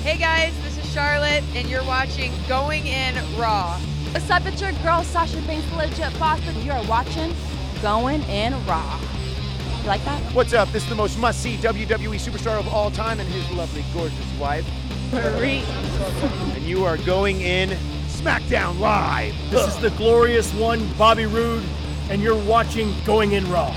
Hey guys, this is Charlotte, and you're watching Going In Raw. What's up, it's your girl Sasha Banks, legit boss, and you're watching Going In Raw. You like that? What's up? This is the most must-see WWE superstar of all time and his lovely, gorgeous wife. Marie. And you are going in SmackDown Live. This is the glorious one, Bobby Roode, and you're watching Going In Raw.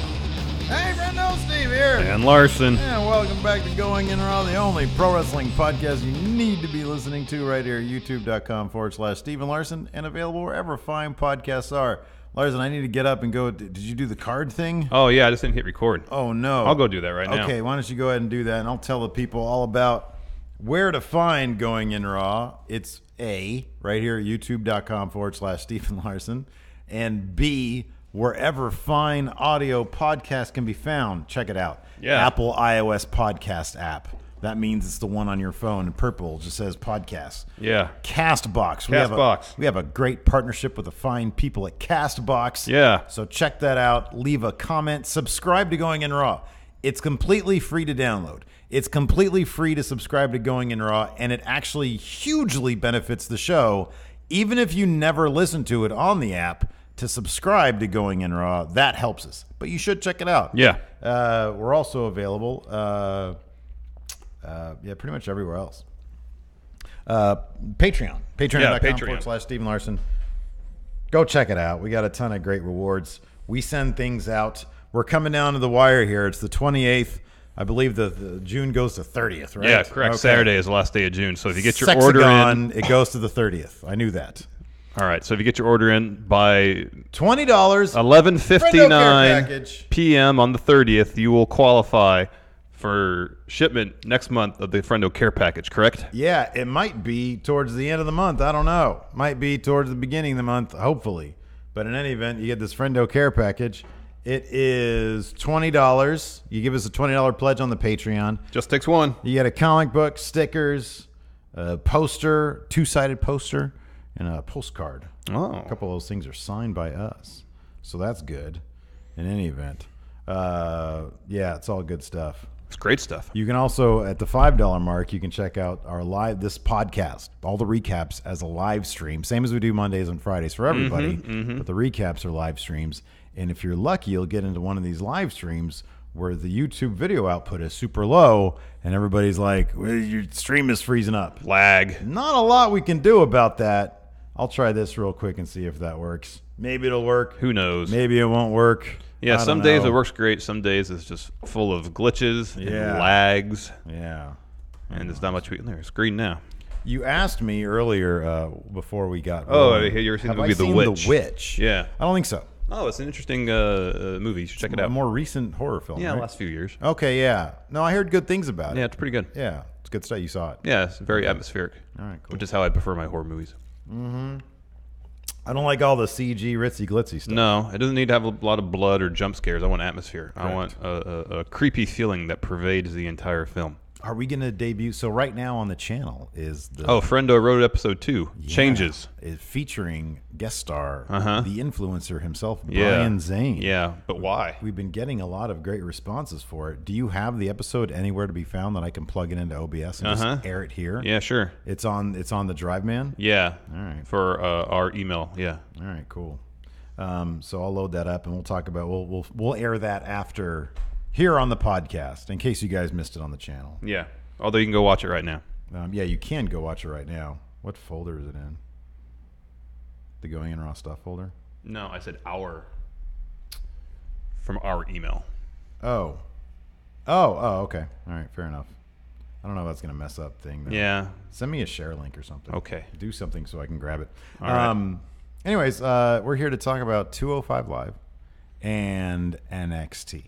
Hey, Brendo, Steve here. And Larson. And welcome back to Going In Raw, the only pro wrestling podcast you need to be listening to right here at youtube.com/Stephen Larson, and available wherever fine podcasts are. Larson, I need to get up and go. Did you do the card thing? Oh, yeah, I just didn't hit record. Oh, no. I'll go do that right now. Okay, why don't you go ahead and do that, and I'll tell the people all about where to find Going In Raw. It's A, right here at youtube.com/Stephen Larson, and B, wherever fine audio podcasts can be found. Check it out. Yeah. Apple iOS podcast app. That means it's the one on your phone in purple. It just says podcast. Yeah. Castbox. We have a great partnership with the fine people at Castbox. Yeah. So check that out. Leave a comment. Subscribe to Going In Raw. It's completely free to download. It's completely free to subscribe to Going In Raw, and it actually hugely benefits the show, even if you never listen to it on the app. To subscribe to Going In Raw, that helps us. But you should check it out. Yeah. We're also available, pretty much everywhere else. Patreon. Patreon.com/Stephen Larson. Go check it out. We got a ton of great rewards. We send things out. We're coming down to the wire here. It's the 28th. I believe the June goes to 30th, right? Yeah, correct. Okay. Saturday is the last day of June. So if you get your order in, it goes to the 30th. I knew that. All right, so if you get your order in by $20, 11:59 p.m. on the 30th, you will qualify for shipment next month of the Friendo Care Package, correct? Yeah, it might be towards the end of the month. I don't know. Might be towards the beginning of the month, hopefully. But in any event, you get this Friendo Care Package. It is $20. You give us a $20 pledge on the Patreon. Just takes one. You get a comic book, stickers, a poster, two-sided poster, and a postcard. Oh. A couple of those things are signed by us. So that's good in any event. It's all good stuff. It's great stuff. You can also, at the $5 mark, you can check out our this podcast, all the recaps as a live stream, same as we do Mondays and Fridays for everybody, but the recaps are live streams. And if you're lucky, you'll get into one of these live streams where the YouTube video output is super low and everybody's like, well, your stream is freezing up. Lag. Not a lot we can do about that. I'll try this real quick and see if that works. Maybe it'll work. Who knows? Maybe it won't work. Yeah, some days it works great. Some days it's just full of glitches and lags. Yeah. And there's not much. There's green now. You asked me earlier before we got rolling, you ever seen the movie The Witch? Yeah. I don't think so. Oh, it's an interesting movie. You should check it out. A more recent horror film, Yeah, right? last few years. Okay, yeah. No, I heard good things about it. Yeah, it's pretty good. Yeah, it's good stuff. You saw it. Yeah, it's very atmospheric. All right, cool. Which is how I prefer my horror movies. Mm-hmm. I don't like all the CG, ritzy, glitzy stuff. No, it doesn't need to have a lot of blood or jump scares. I want atmosphere. Correct. I want a creepy feeling that pervades the entire film. Are we going to debut? So right now on the channel is the... Friendo Road Episode 2. Yeah, Changes. Is featuring guest star, the influencer himself, Yeah. Brian Zane. Yeah, but why? We've been getting a lot of great responses for it. Do you have the episode anywhere to be found that I can plug it into OBS and just air it here? Yeah, sure. It's on the Drive Man? Yeah. All right. For our email, yeah. All right, cool. So I'll load that up and we'll talk about we'll air that after here on the podcast in case you guys missed it on the channel. Yeah. Although you can go watch it right now. Yeah, you can go watch it right now. What folder is it in? The Going In Raw stuff folder? No, I said our. From our email. Oh, okay. All right, fair enough. I don't know if that's going to mess up thing. Yeah. Send me a share link or something. Okay. Do something so I can grab it. All right. Anyways, we're here to talk about 205 Live and NXT.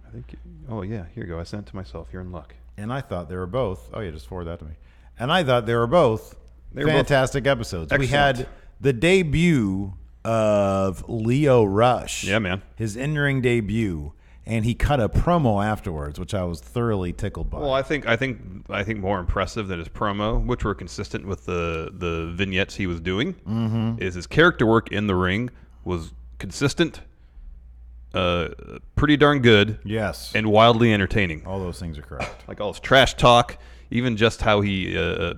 I think. Oh, yeah. Here you go. I sent it to myself. You're in luck. And I thought they were both. Oh, yeah, just forward that to me. And I thought they were both fantastic episodes. Excellent. We had the debut of Lio Rush. Yeah, man. His in-ring debut, and he cut a promo afterwards, which I was thoroughly tickled by. Well, I think more impressive than his promo, which were consistent with the vignettes he was doing, is his character work in the ring was consistent, pretty darn good. Yes. And wildly entertaining. All those things are correct. Like all his trash talk, even just how he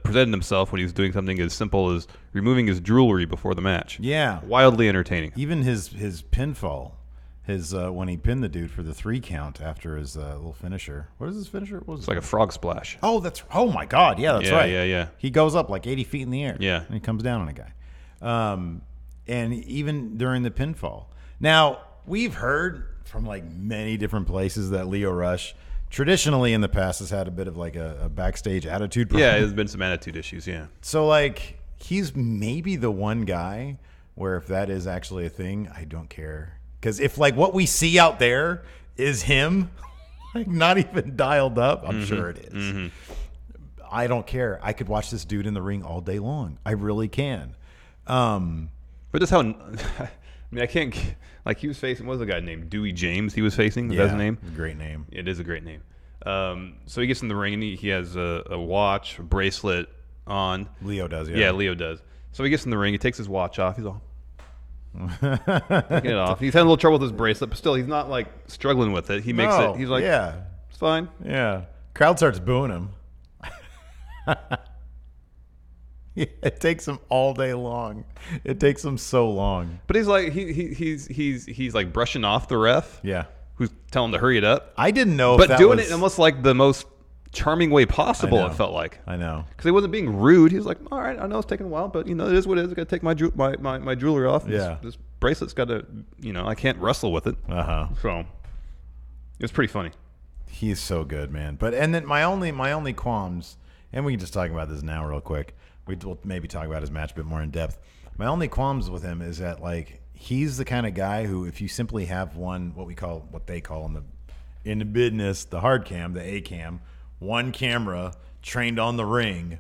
presented himself when he was doing something as simple as removing his jewelry before the match. Yeah. Wildly entertaining. Even his pinfall, when he pinned the dude for the 3 count after his little finisher. What is his finisher? What was It's like a frog splash. Oh, oh my God. Yeah, that's right. Yeah. He goes up like 80 feet in the air. Yeah. And he comes down on a guy. And even during the pinfall. Now, we've heard from like many different places that Lio Rush traditionally in the past has had a bit of like a backstage attitude problem. Yeah, there's been some attitude issues, yeah. So like he's maybe the one guy where if that is actually a thing, I don't care. Because if like what we see out there is him, like not even dialed up, I'm sure it is. Mm-hmm. I don't care. I could watch this dude in the ring all day long. I really can. But just how, I mean, I can't, like he was facing, what was the guy named? Dewey James he was facing? Is that his name? Great name. It is a great name. So he gets in the ring and he has a watch, a bracelet on. Leo does, yeah. Yeah, Leo does. So he gets in the ring, he takes his watch off, he's all taking it off. He's having a little trouble with his bracelet, but still he's not like struggling with it. He makes it, he's like, yeah, it's fine. Yeah. Crowd starts booing him. Yeah, it takes him all day long. It takes him so long. But he's like he's like brushing off the ref. Yeah. Who's telling him to hurry it up. I didn't know but if that doing was... it almost like the most charming way possible, it felt like. I know. Because he wasn't being rude. He was like, all right, I know it's taking a while, but, it is what it is. I got to take my jewelry off. Yeah. This bracelet's got to, I can't wrestle with it. Uh-huh. So, it was pretty funny. He's so good, man. And then my only qualms, and we can just talk about this now real quick. We'll maybe talk about his match a bit more in depth. My only qualms with him is that, like, he's the kind of guy who, if you simply have what they call in the business, the hard cam, the A cam, one camera trained on the ring,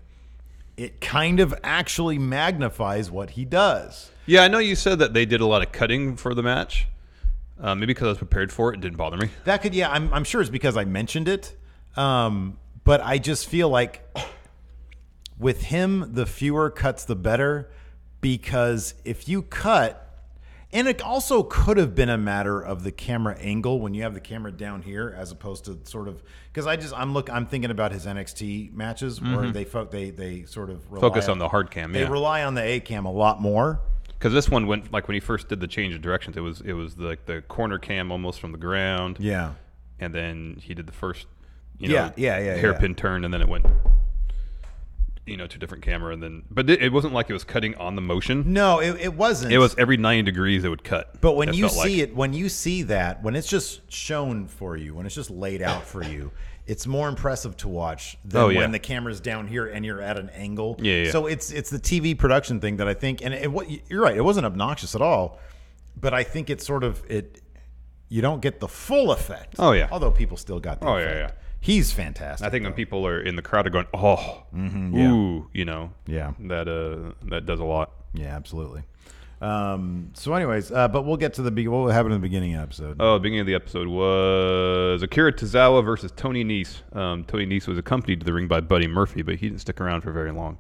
it kind of actually magnifies what he does. Yeah, I know you said that they did a lot of cutting for the match. Maybe because I was prepared for it, it didn't bother me. That could, yeah, I'm sure it's because I mentioned it. But I just feel like with him, the fewer cuts, the better. Because if you cut, and it also could have been a matter of the camera angle when you have the camera down here, as opposed to sort of, because I'm thinking about his NXT matches where they sort of focus on the hard cam. They rely on the A cam a lot more. Because this one went, like when he first did the change of directions, it was like the corner cam almost from the ground. Yeah. And then he did the first, hairpin turn, and then it went, to a different camera, and then, but it wasn't like it was cutting on the motion. No, it wasn't. It was every 90 degrees it would cut. But when you see it, when you see that, when it's just shown for you, when it's just laid out for you, it's more impressive to watch than when the camera's down here and you're at an angle. Yeah. So it's the TV production thing that I think, and you're right, it wasn't obnoxious at all, but I think it's sort of you don't get the full effect. Oh yeah. Although people still got the effect. Yeah. He's fantastic. I think when people are in the crowd are going, ooh, that does a lot. Yeah, absolutely. So anyways, but we'll get to what happened in the beginning of the episode. Oh, the beginning of the episode was Akira Tozawa versus Tony Nese. Tony Nese was accompanied to the ring by Buddy Murphy, but he didn't stick around for very long.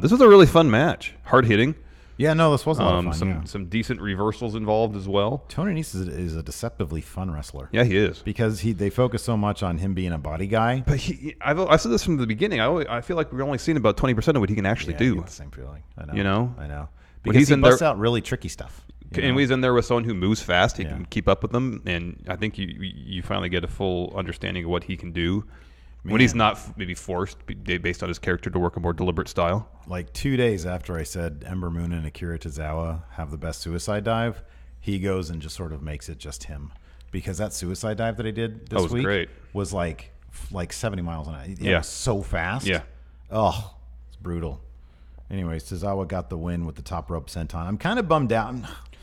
This was a really fun match. Hard hitting. Yeah, no, this was a lot of fun. Some decent reversals involved as well. Tony Nese is a deceptively fun wrestler. Yeah, he is. Because they focus so much on him being a body guy. But I said this from the beginning. I feel like we're only seeing about 20% of what he can actually do. I get the same feeling. I know. I know. Because he busts out really tricky stuff. And when he's in there with someone who moves fast, he can keep up with them. And I think you finally get a full understanding of what he can do. When he's not maybe forced based on his character to work a more deliberate style. Like 2 days after I said Ember Moon and Akira Tozawa have the best suicide dive, he goes and just sort of makes it just him. Because that suicide dive that I did this week great. Was like 70 miles an hour. It was so fast. Yeah. Oh, it's brutal. Anyways, Tozawa got the win with the top rope senton. I'm kind of bummed out.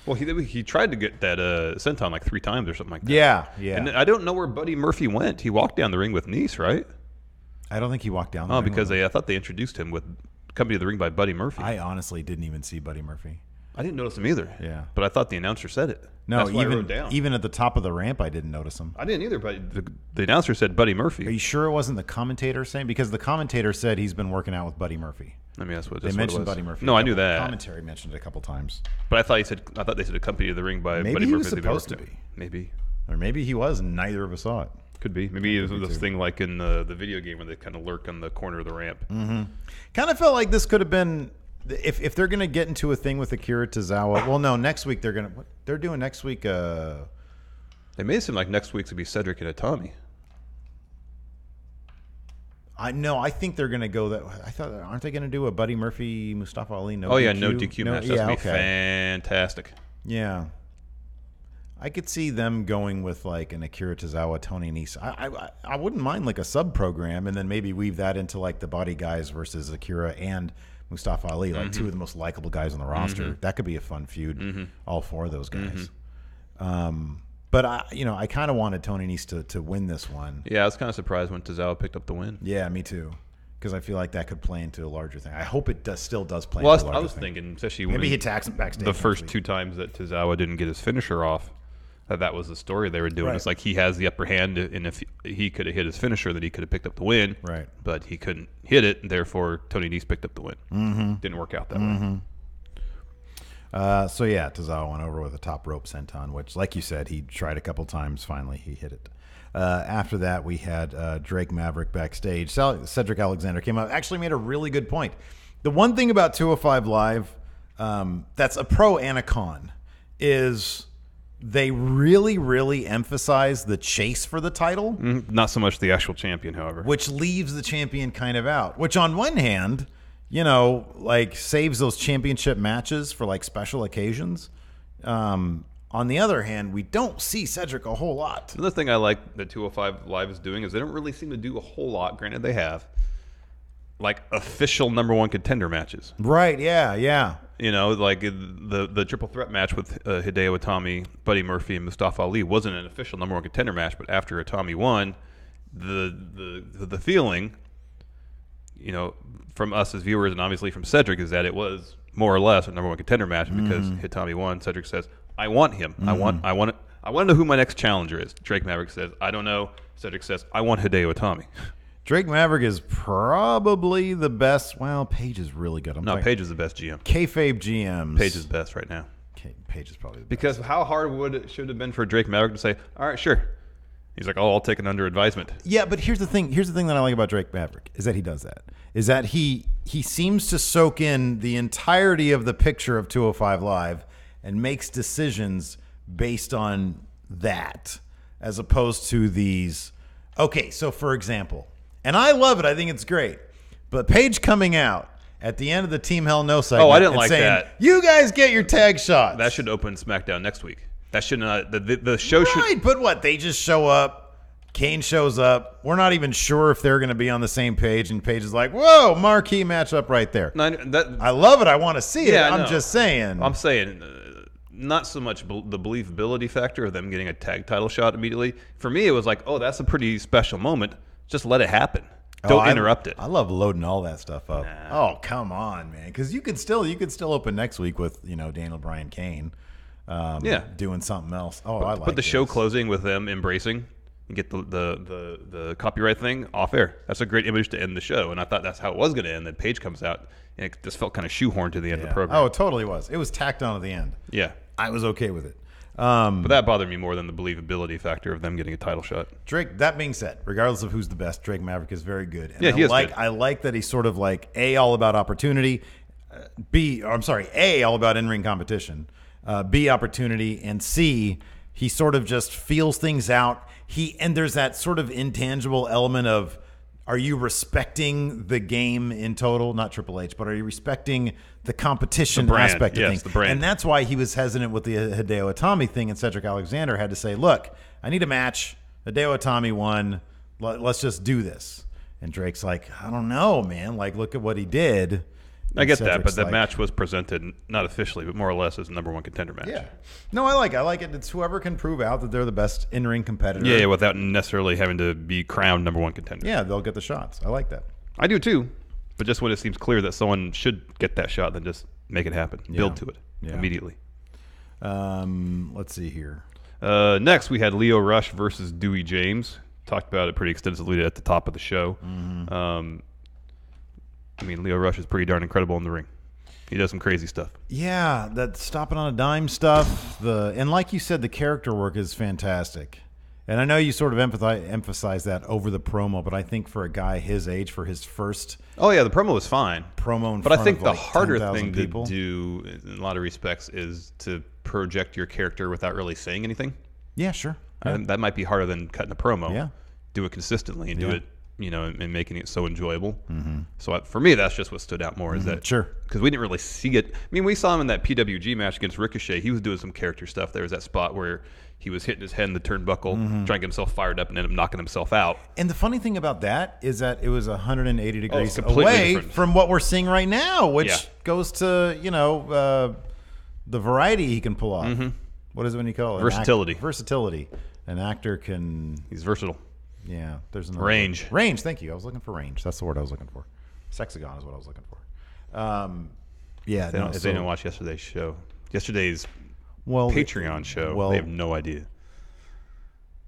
Well, he tried to get that senton like 3 times or something like that. Yeah. And I don't know where Buddy Murphy went. He walked down the ring with Nese, right? I don't think he walked down the ring. Because I thought they introduced him with Company of the Ring by Buddy Murphy. I honestly didn't even see Buddy Murphy. I didn't notice him either. Yeah. But I thought the announcer said it. No, that's why I wrote it down. Even at the top of the ramp, I didn't notice him. I didn't either, but the announcer said Buddy Murphy. Are you sure it wasn't the commentator saying? Because the commentator said he's been working out with Buddy Murphy. I mean, they mentioned Buddy Murphy. No, I knew that. The commentary mentioned it a couple times. But I thought they said a Company of the Ring by maybe Buddy he Murphy. was supposed to be. Maybe. Or maybe he was, and neither of us saw it. Could be. Maybe it was this thing like in the video game where they kind of lurk on the corner of the ramp. Mm-hmm. Kind of felt like this could have been, if they're going to get into a thing with Akira Tozawa. Well, no, next week they're doing next week. They made it seem like next week's would be Cedric and Itami. I think they're going to go that. I thought, aren't they going to do a Buddy Murphy, Mustafa Ali? No. Oh DQ? yeah, no DQ match. That's gonna be fantastic. Yeah, I could see them going with like an Akira Tozawa, Tony Nese. I wouldn't mind like a sub program, and then maybe weave that into like the Body Guys versus Akira and Mustafa Ali, like two of the most likable guys on the roster. That could be a fun feud. All four of those guys. But I kind of wanted Tony Nese to win this one. Yeah, I was kind of surprised when Tozawa picked up the win. Yeah, me too. Because I feel like that could play into a larger thing. I hope it still does play into a larger thing. I was thinking, especially maybe when he attacks him backstage. The first two times that Tozawa didn't get his finisher off, that was the story they were doing. Right. It's like he has the upper hand, and if he could have hit his finisher, then he could have picked up the win. Right. But he couldn't hit it, and therefore Tony Nese picked up the win. Didn't work out that way. So yeah, Tozawa went over with a top rope senton, which, like you said, he tried a couple times. Finally, he hit it. After that, we had Drake Maverick backstage. Cedric Alexander came out, actually made a really good point. The one thing about 205 Live that's a pro and a con is they really, really emphasize the chase for the title. Not so much the actual champion, however. Which leaves the champion kind of out. Which on one hand, like saves those championship matches for like special occasions. On the other hand, we don't see Cedric a whole lot. Another thing I like that 205 Live is doing is they don't really seem to do a whole lot. Granted, they have like official number one contender matches. Right, yeah. Like the triple threat match with Hideo Itami, Buddy Murphy, and Mustafa Ali wasn't an official number one contender match, but after Itami won, the feeling, from us as viewers and obviously from Cedric is that it was more or less a number one contender match because Itami won. Cedric says, I want him. I want to know who my next challenger is. Drake Maverick says, I don't know. Cedric says, I want Hideo Itami. Drake Maverick is probably the best. Well, Paige is really good. Paige is the best GM. Kayfabe GMs. Paige is best right now. Paige is probably the best. Because how hard should have been for Drake Maverick to say, all right, sure. He's like, I'll take it under advisement. Yeah, but here's the thing. Here's the thing that I like about Drake Maverick is that he does that. Is that he seems to soak in the entirety of the picture of 205 Live and makes decisions based on that as opposed to these. Okay, so for example, and I love it. I think it's great. But Paige coming out at the end of the Team Hell No segment. Oh, I didn't and like saying, that. You guys get your tag shots. That should open SmackDown next week. That should not. The show should. Right, but what? They just show up. Kane shows up. We're not even sure if they're going to be on the same page. And Paige is like, whoa, marquee matchup right there. I love it. I want to see it. I'm just saying. I'm saying not so much the believability factor of them getting a tag title shot immediately. For me, it was like, oh, that's a pretty special moment. Just let it happen. Don't interrupt it. I love loading all that stuff up. Oh, come on, man. Because you could still open next week with, Daniel Bryan Kane doing something else. Oh, I like Put the show closing with them embracing. And get the copyright thing off air. That's a great image to end the show, and I thought that's how it was going to end. Then Paige comes out, and it just felt kind of shoehorned to the end of the program. Oh, it totally was. It was tacked on at the end. Yeah, I was okay with it. But that bothered me more than the believability factor of them getting a title shot. Drake. That being said, regardless of who's the best, Drake Maverick is very good. And he is good. I like that he's sort of like A, all about opportunity. A, all about in-ring competition. B, opportunity, and C, he sort of just feels things out. And there's that sort of intangible element of, are you respecting the game in total? Not Triple H, but are you respecting the competition aspect of things? The brand. And that's why he was hesitant with the Hideo Itami thing, and Cedric Alexander had to say, look, I need a match. Hideo Itami won. Let's just do this. And Drake's like, I don't know, man. Like, look at what he did. I get that, but the match was presented, not officially, but more or less as a number one contender match. Yeah. No, I like it. It's whoever can prove out that they're the best in-ring competitor. Yeah, without necessarily having to be crowned number one contender. Yeah, they'll get the shots. I like that. I do too, but just when it seems clear that someone should get that shot, then just make it happen. Build to it immediately. Let's see here. Next, we had Lio Rush versus Dewey James. Talked about it pretty extensively at the top of the show. Lio Rush is pretty darn incredible in the ring. He does some crazy stuff. Yeah, that stopping on a dime stuff. And like you said, the character work is fantastic. And I know you sort of emphasize that over the promo, but I think for a guy his age, for his first Oh yeah, the promo was fine. Promo in but I front think of the like harder 10,000 thing people. to do in a lot of respects is to project your character without really saying anything. Yeah, sure. That might be harder than cutting a promo. Yeah. Do it consistently and do Yeah. it, and making it so enjoyable. So for me, that's just what stood out more is that Sure. because we didn't really see it. I mean, we saw him in that PWG match against Ricochet. He was doing some character stuff. There was that spot where he was hitting his head in the turnbuckle, trying to get himself fired up, and ended up knocking himself out. And the funny thing about that is that it was 180 degrees completely away different. from what we're seeing right now, which Yeah. goes to, the variety he can pull off. What is it when you call it? Versatility. Versatility. An actor can, He's versatile. yeah, there's another Range. word. Range, thank you. I was looking for range. That's the word I was looking for. Sexagon is what I was looking for. Yeah, If they didn't watch yesterday's show, yesterday's well, Patreon show, well, they have no idea.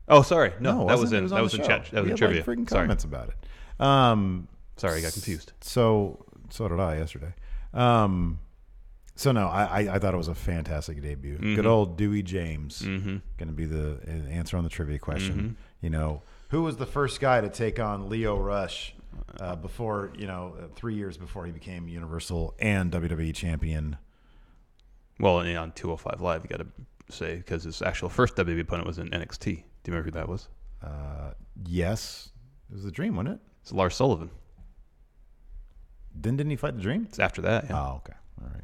Oh, sorry. no, that it was in on the chat. show. That was We in had, trivia. like, freaking Sorry. comments about it. Sorry, I got confused. So did I yesterday. So no, I thought it was a fantastic debut. Good old Dewey James going to be the answer on the trivia question. Who was the first guy to take on Leo Rush before 3 years before he became Universal and WWE champion? Well, and on 205 Live, you got to say, because his actual first WWE opponent was in NXT. Do you remember who that was? Yes, it was the Dream, wasn't it? It's Lars Sullivan. Didn't he fight the Dream? It's after that. Yeah. Oh, okay, all right.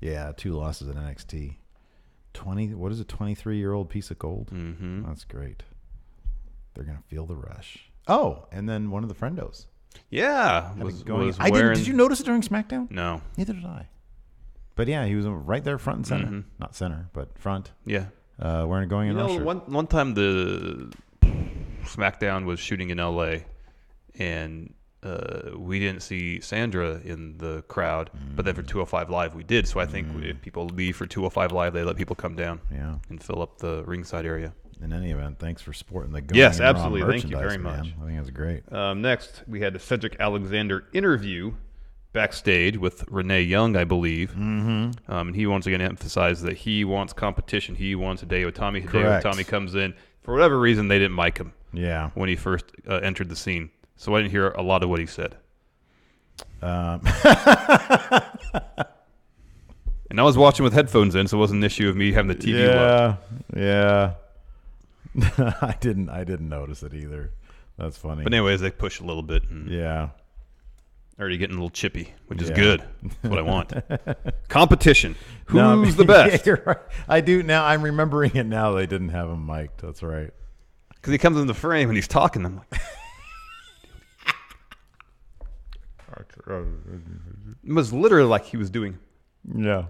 Yeah, 2 losses in NXT. 23-year-old piece of gold. That's great. They're gonna feel the rush. Oh, and then one of the friendos. Yeah. Was Was I wearing, didn't. Did you notice it during SmackDown? No. Neither did I. But yeah, he was right there, front and center. Not center, but front. Yeah. Wearing a going in rush shirt. One time the SmackDown was shooting in LA, and we didn't see Sandra in the crowd, but then for 205 Live we did. So I think if people leave for 205 Live, they let people come down and fill up the ringside area. In any event, thanks for sporting the going Yes, in Raw absolutely. Thank you merchandise, very man. much. I think that's great. Next, we had the Cedric Alexander interview backstage with Renee Young, I believe. And he once again emphasized that he wants competition. He wants Hideo Itami. Hideo Itami comes in. For whatever reason, they didn't mic him when he first entered the scene. So I didn't hear a lot of what he said. And I was watching with headphones in, so it wasn't an issue of me having the TV up. Yeah. I didn't notice it either. That's funny. But anyways, they push a little bit. And already getting a little chippy, which is good. That's what I want. Competition. Who's the best? You're right. I do now. I'm remembering it now. They didn't have him mic'd. That's right. Because he comes in the frame and he's talking. I'm like, it was literally like he was doing. Yeah.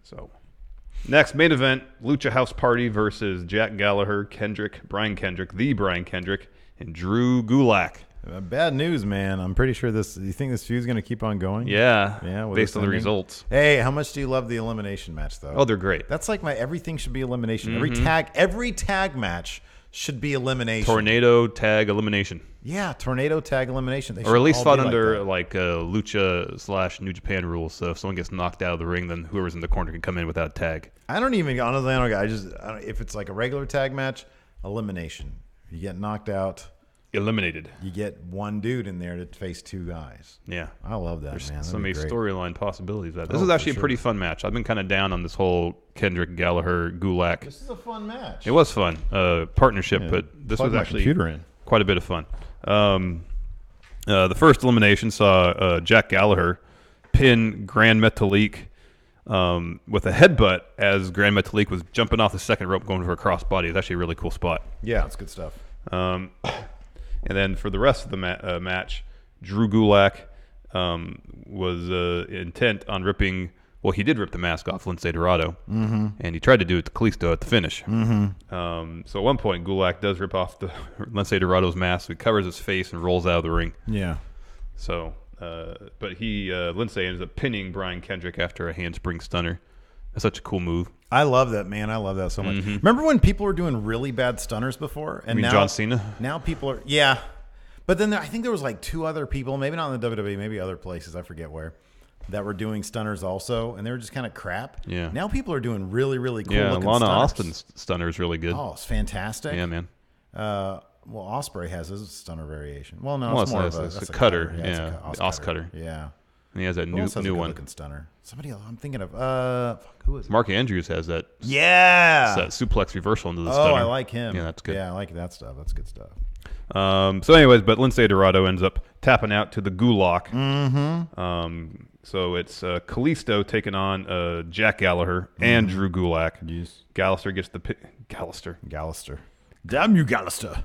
So, next main event: Lucha House Party versus Jack Gallagher, Brian Kendrick, and Drew Gulak. Bad news, man. I'm pretty sure this. You think this feud's going to keep on going? Yeah. with Based this on the ending? results. Hey, how much do you love the elimination match, though? Oh, they're great. That's like everything should be elimination. Every tag match should be elimination. Tornado tag elimination. Yeah, tornado tag elimination. They Or should at least all fought be under like Lucha / New Japan rules. So if someone gets knocked out of the ring, then whoever's in the corner can come in without a tag. that. I don't even honestly. I don't, if it's like a regular tag match, elimination. You get knocked out. Eliminated. You get one dude in there to face 2 guys. Yeah. I love that, There's man. so many storyline possibilities. This Oh, is actually for a pretty fun match. I've been kind of down on this whole Kendrick Gallagher Gulak. This is a fun match. It was fun, partnership, but this Plug was my actually computer in. quite a bit of fun. The first elimination saw Jack Gallagher pin Grand Metalik with a headbutt as Grand Metalik was jumping off the second rope going for a crossbody. It's actually a really cool spot. Yeah, it's good stuff. And then for the rest of the match, Drew Gulak was intent on ripping. Well, he did rip the mask off Lince Dorado, and he tried to do it to Kalisto at the finish. So at one point, Gulak does rip off the Lince Dorado's mask. So he covers his face and rolls out of the ring. Yeah. So, but Lince ends up pinning Brian Kendrick after a handspring stunner. That's such a cool move. I love that, man. I love that so much. Remember when people were doing really bad stunners before? And You mean now, John Cena? Now people are, yeah. But then I think there was like 2 other people, maybe not in the WWE, maybe other places, I forget where, that were doing stunners also, and they were just kind of crap. Yeah. Now people are doing really, really cool looking Lana stunners. Austin's stunner is really good. Oh, it's fantastic. Yeah, man. Well, Ospreay has his stunner variation. Well, no, Well, it's more it's of a a cutter. it's Yeah, a the Os cutter. Yeah. And he has that Who else has a new one. good-looking stunner? Somebody else. I'm thinking of. Who is it? Mark Andrews has that. Yeah. That suplex reversal into the Oh, stunner. I like him. Yeah, that's good. Yeah, I like that stuff. That's good stuff. So, anyways, but Lince Dorado ends up tapping out to the Gulak. Mm-hmm. So it's Kalisto taking on Jack Gallagher and Drew Gulak. Yes. Gallister gets the Gallister. Damn you, Gallister.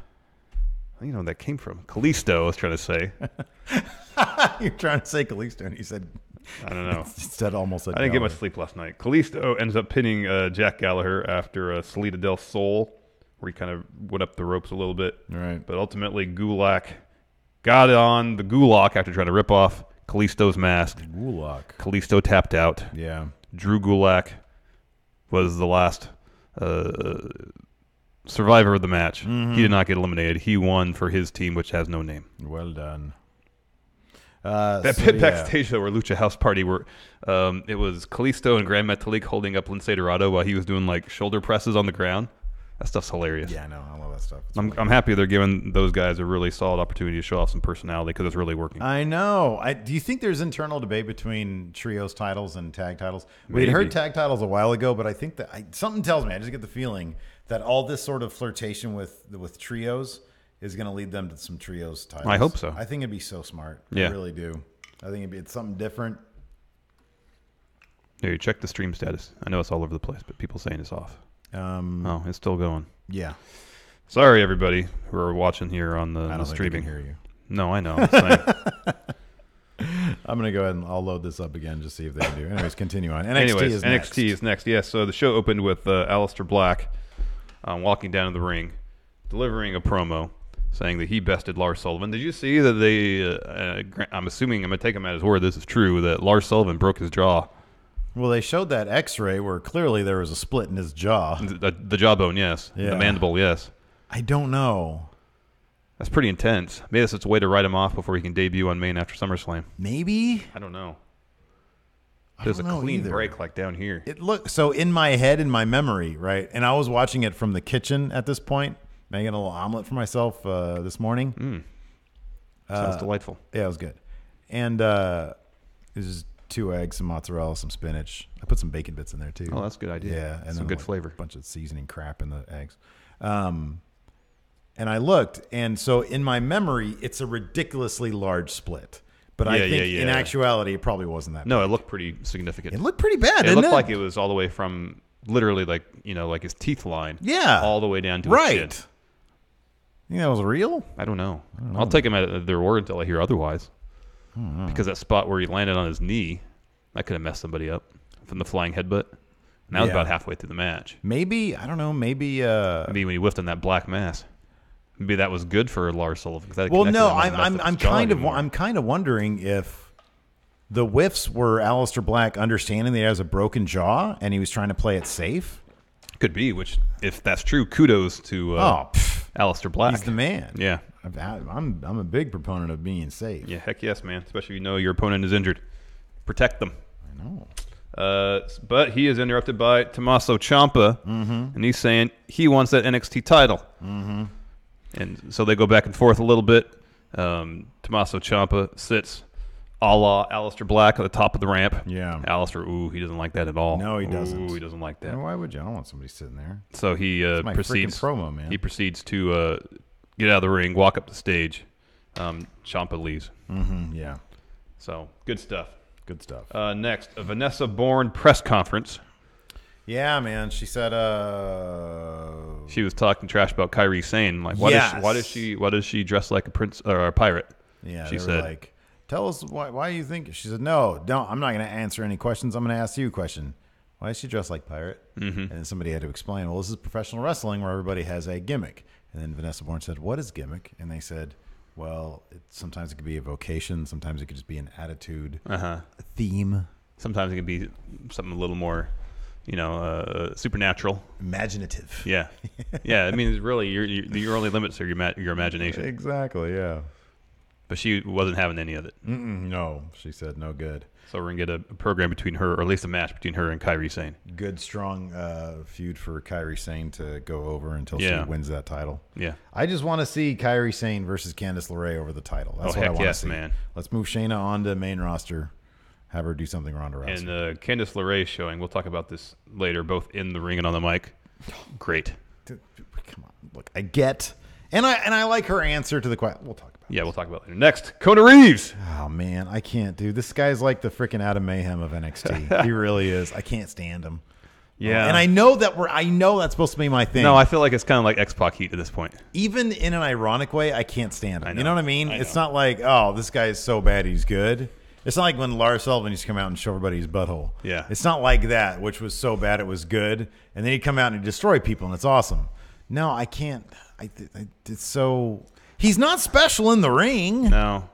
I don't know where that came from. Kalisto, I was trying to say. You're trying to say Kalisto, and you said. I don't know. Instead, almost said. I didn't get much Gallagher. sleep last night. Kalisto ends up pinning Jack Gallagher after Salida del Sol, where he kind of went up the ropes a little bit. Right. But ultimately, Gulak got on the Gulak after trying to rip off Kalisto's mask. Gulak. Kalisto tapped out. Yeah. Drew Gulak was the last survivor of the match. Mm-hmm. He did not get eliminated. He won for his team, which has no name. Well done. That pit backstage though, where Lucha House Party, where it was Kalisto and Grand Metalik holding up Lince Dorado while he was doing like shoulder presses on the ground. That stuff's hilarious. Yeah, I know. I love that stuff. It's I'm happy they're giving those guys a really solid opportunity to show off some personality because it's really working. I know. Do you think there's internal debate between trios titles and tag titles? We had Maybe. heard tag titles a while ago, but I think that something tells me, I just get the feeling that all this sort of flirtation with trios is going to lead them to some trios titles. I hope so. I think it'd be so smart. Yeah. I really do. I think it's something different. Here, you check the stream status. I know it's all over the place, but people saying it's off. Oh, it's still going. Yeah. Sorry, everybody who are watching here on the I don't think streaming. I can hear you. No, I know. I'm saying. I'm going to go ahead and I'll load this up again, just see if they can do. Anyways, continue on. NXT Anyways, is next. NXT is next. Yes, so the show opened with Aleister Black walking down to the ring, delivering a promo, saying that he bested Lars Sullivan. Did you see that they, I'm assuming, I'm going to take him at his word, this is true, that Lars Sullivan broke his jaw. Well, they showed that X-ray where clearly there was a split in his jaw. The jawbone, yes. Yeah. The mandible, yes. I don't know. That's pretty intense. Maybe that's a way to write him off before he can debut on Main after SummerSlam. Maybe. I don't know. I There's a don't know clean either. break like down here. It looked so in my head, in my memory, right? And I was watching it from the kitchen at this point, making a little omelet for myself this morning. Sounds delightful. Yeah, it was good. And it was just 2 eggs, some mozzarella, some spinach. I put some bacon bits in there too. Oh, that's a good idea. Yeah, and some then good like flavor. A bunch of seasoning crap in the eggs. And I looked, and so in my memory, it's a ridiculously large split. But I think in actuality, it probably wasn't that. No, it looked pretty significant. It looked pretty bad. It didn't looked like it was all the way from literally like his teeth line. Yeah, all the way down to his chin. You think that was real? I don't know. I'll take him at their word until I hear otherwise. Because that spot where he landed on his knee, that could have messed somebody up from the flying headbutt. And that was about halfway through the match. Maybe, I don't know. Maybe when he whiffed on that black mass. Maybe that was good for Lars Sullivan. Well, no, I'm kind of wondering if the whiffs were Aleister Black understanding that he has a broken jaw and he was trying to play it safe. Could be. Which, if that's true, kudos to Aleister Black. He's the man. Yeah, I'm a big proponent of being safe. Yeah, heck yes, man. Especially if you know your opponent is injured, protect them. I know. But he is interrupted by Tommaso Ciampa, and he's saying he wants that NXT title. And so they go back and forth a little bit. Tommaso Ciampa sits a la Aleister Black at the top of the ramp. Yeah. Aleister, he doesn't like that at all. No, he doesn't. He doesn't like that. Why would you? I don't want somebody sitting there. So he my proceeds. freaking promo, man. He proceeds to get out of the ring, walk up the stage. Ciampa leaves. Yeah. So good stuff. Good stuff. Next, a Vanessa Bourne press conference. Yeah, man. She said, she was talking trash about Kairi Sane. Like, why does she dress like a prince or a pirate? Yeah, she they said, were like, tell us why you think. She said, no, don't. I'm not going to answer any questions. I'm going to ask you a question. Why is she dressed like pirate? And then somebody had to explain. Well, this is professional wrestling where everybody has a gimmick. And then Vanessa Bourne said, what is gimmick? And they said, well, sometimes it could be a vocation. Sometimes it could just be an attitude, a theme. Sometimes it can be something a little more, supernatural, imaginative. Yeah, yeah. I mean, it's really your only limits are your imagination. Exactly. Yeah. but she wasn't having any of it. No, she said no good. So we're going to get a program between her, or at least a match between her and Kairi Sane. Good, strong feud for Kairi Sane to go over until she wins that title. Yeah. I just want to see Kairi Sane versus Candice LeRae over the title. That's what I want to see. Man. Let's move Shayna on to main roster. Have her do something Ronda Rousey. And Candice LeRae showing, we'll talk about this later, both in the ring and on the mic. Great. Dude, come on. Look, I get... And I like her answer to the question. We'll talk about it. Yeah, we'll talk about it later. Next, Kona Reeves. Oh, man. I can't, dude. This guy's like the freaking Adam Mayhem of NXT. He really is. I can't stand him. Yeah. And I know that's supposed to be my thing. No, I feel like it's kind of like X-Pac heat at this point. Even in an ironic way, I can't stand him. You know what I mean? I It's know. not like, oh, this guy is so bad he's good. It's not like when Lars Sullivan used to come out and show everybody his butthole. Yeah. It's not like that, which was so bad it was good. And then he'd come out and he'd destroy people, and it's awesome. No, I can't. It's so... He's not special in the ring. No.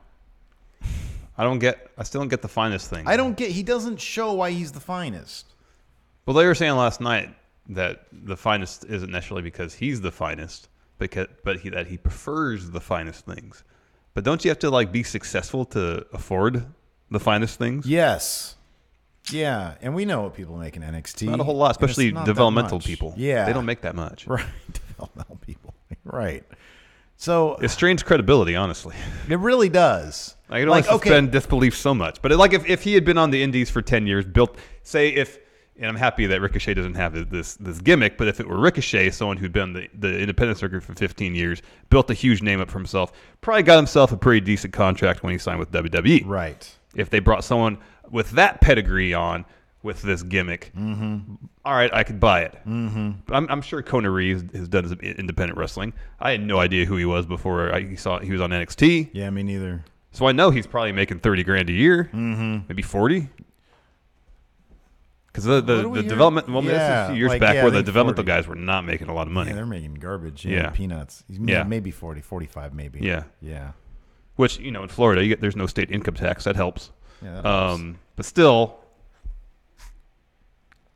I still don't get the finest thing. He doesn't show why he's the finest. Well, they were saying last night that the finest isn't necessarily because he's the finest, but that he prefers the finest things. But don't you have to like be successful to afford the finest things? Yes. Yeah, and we know what people make in NXT. Not a whole lot, especially not developmental that much. people. Yeah. They don't make that much. Right, developmental people. Right. So It strains credibility, honestly. it really does. I can only suspend disbelief so much. But if he had been on the Indies for 10 years, and I'm happy that Ricochet doesn't have this gimmick, but if it were Ricochet, someone who'd been on the independent circuit for 15 years, built a huge name up for himself, probably got himself a pretty decent contract when he signed with WWE. Right. If they brought someone with that pedigree on with this gimmick, all right, I could buy it. But I'm sure Kona Reeves has done some independent wrestling. I had no idea who he was before he was on NXT. Yeah, me neither. So I know he's probably making $30,000 a year, maybe 40. Because the development, this is a few years back where the developmental guys were not making a lot of money. Yeah, they're making garbage. Yeah. Peanuts. Yeah. Maybe 40, 45 maybe. Yeah. Yeah. Which, in Florida, there's no state income tax. That helps. Yeah, that helps. But still,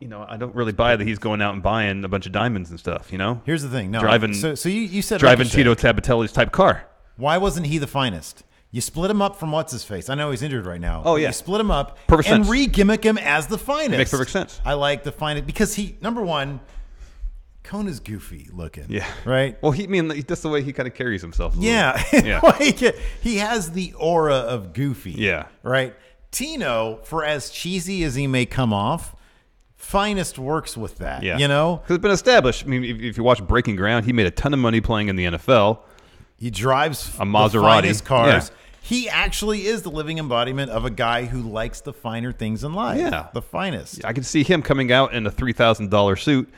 I don't really buy that he's going out and buying a bunch of diamonds and stuff, Here's the thing. No. Driving, so you said driving Ricochet. Tito Sabatelli's type car. Why wasn't he the finest? You split him up from what's-his-face. I know he's injured right now. Oh, yeah. You split him up Perfect and sense. re-gimmick him as the finest. Makes perfect sense. I like the finest because number one, Kona's goofy looking. Yeah. Right? Well, that's the way he kind of carries himself. Yeah. Yeah. He has the aura of goofy. Yeah. Right? Tino, for as cheesy as he may come off, finest works with that. Yeah. Because it's been established. I mean, if you watch Breaking Ground, he made a ton of money playing in the NFL. He drives a Maserati. the finest cars. Yeah. He actually is the living embodiment of a guy who likes the finer things in life. Yeah. The finest. I can see him coming out in a $3,000 suit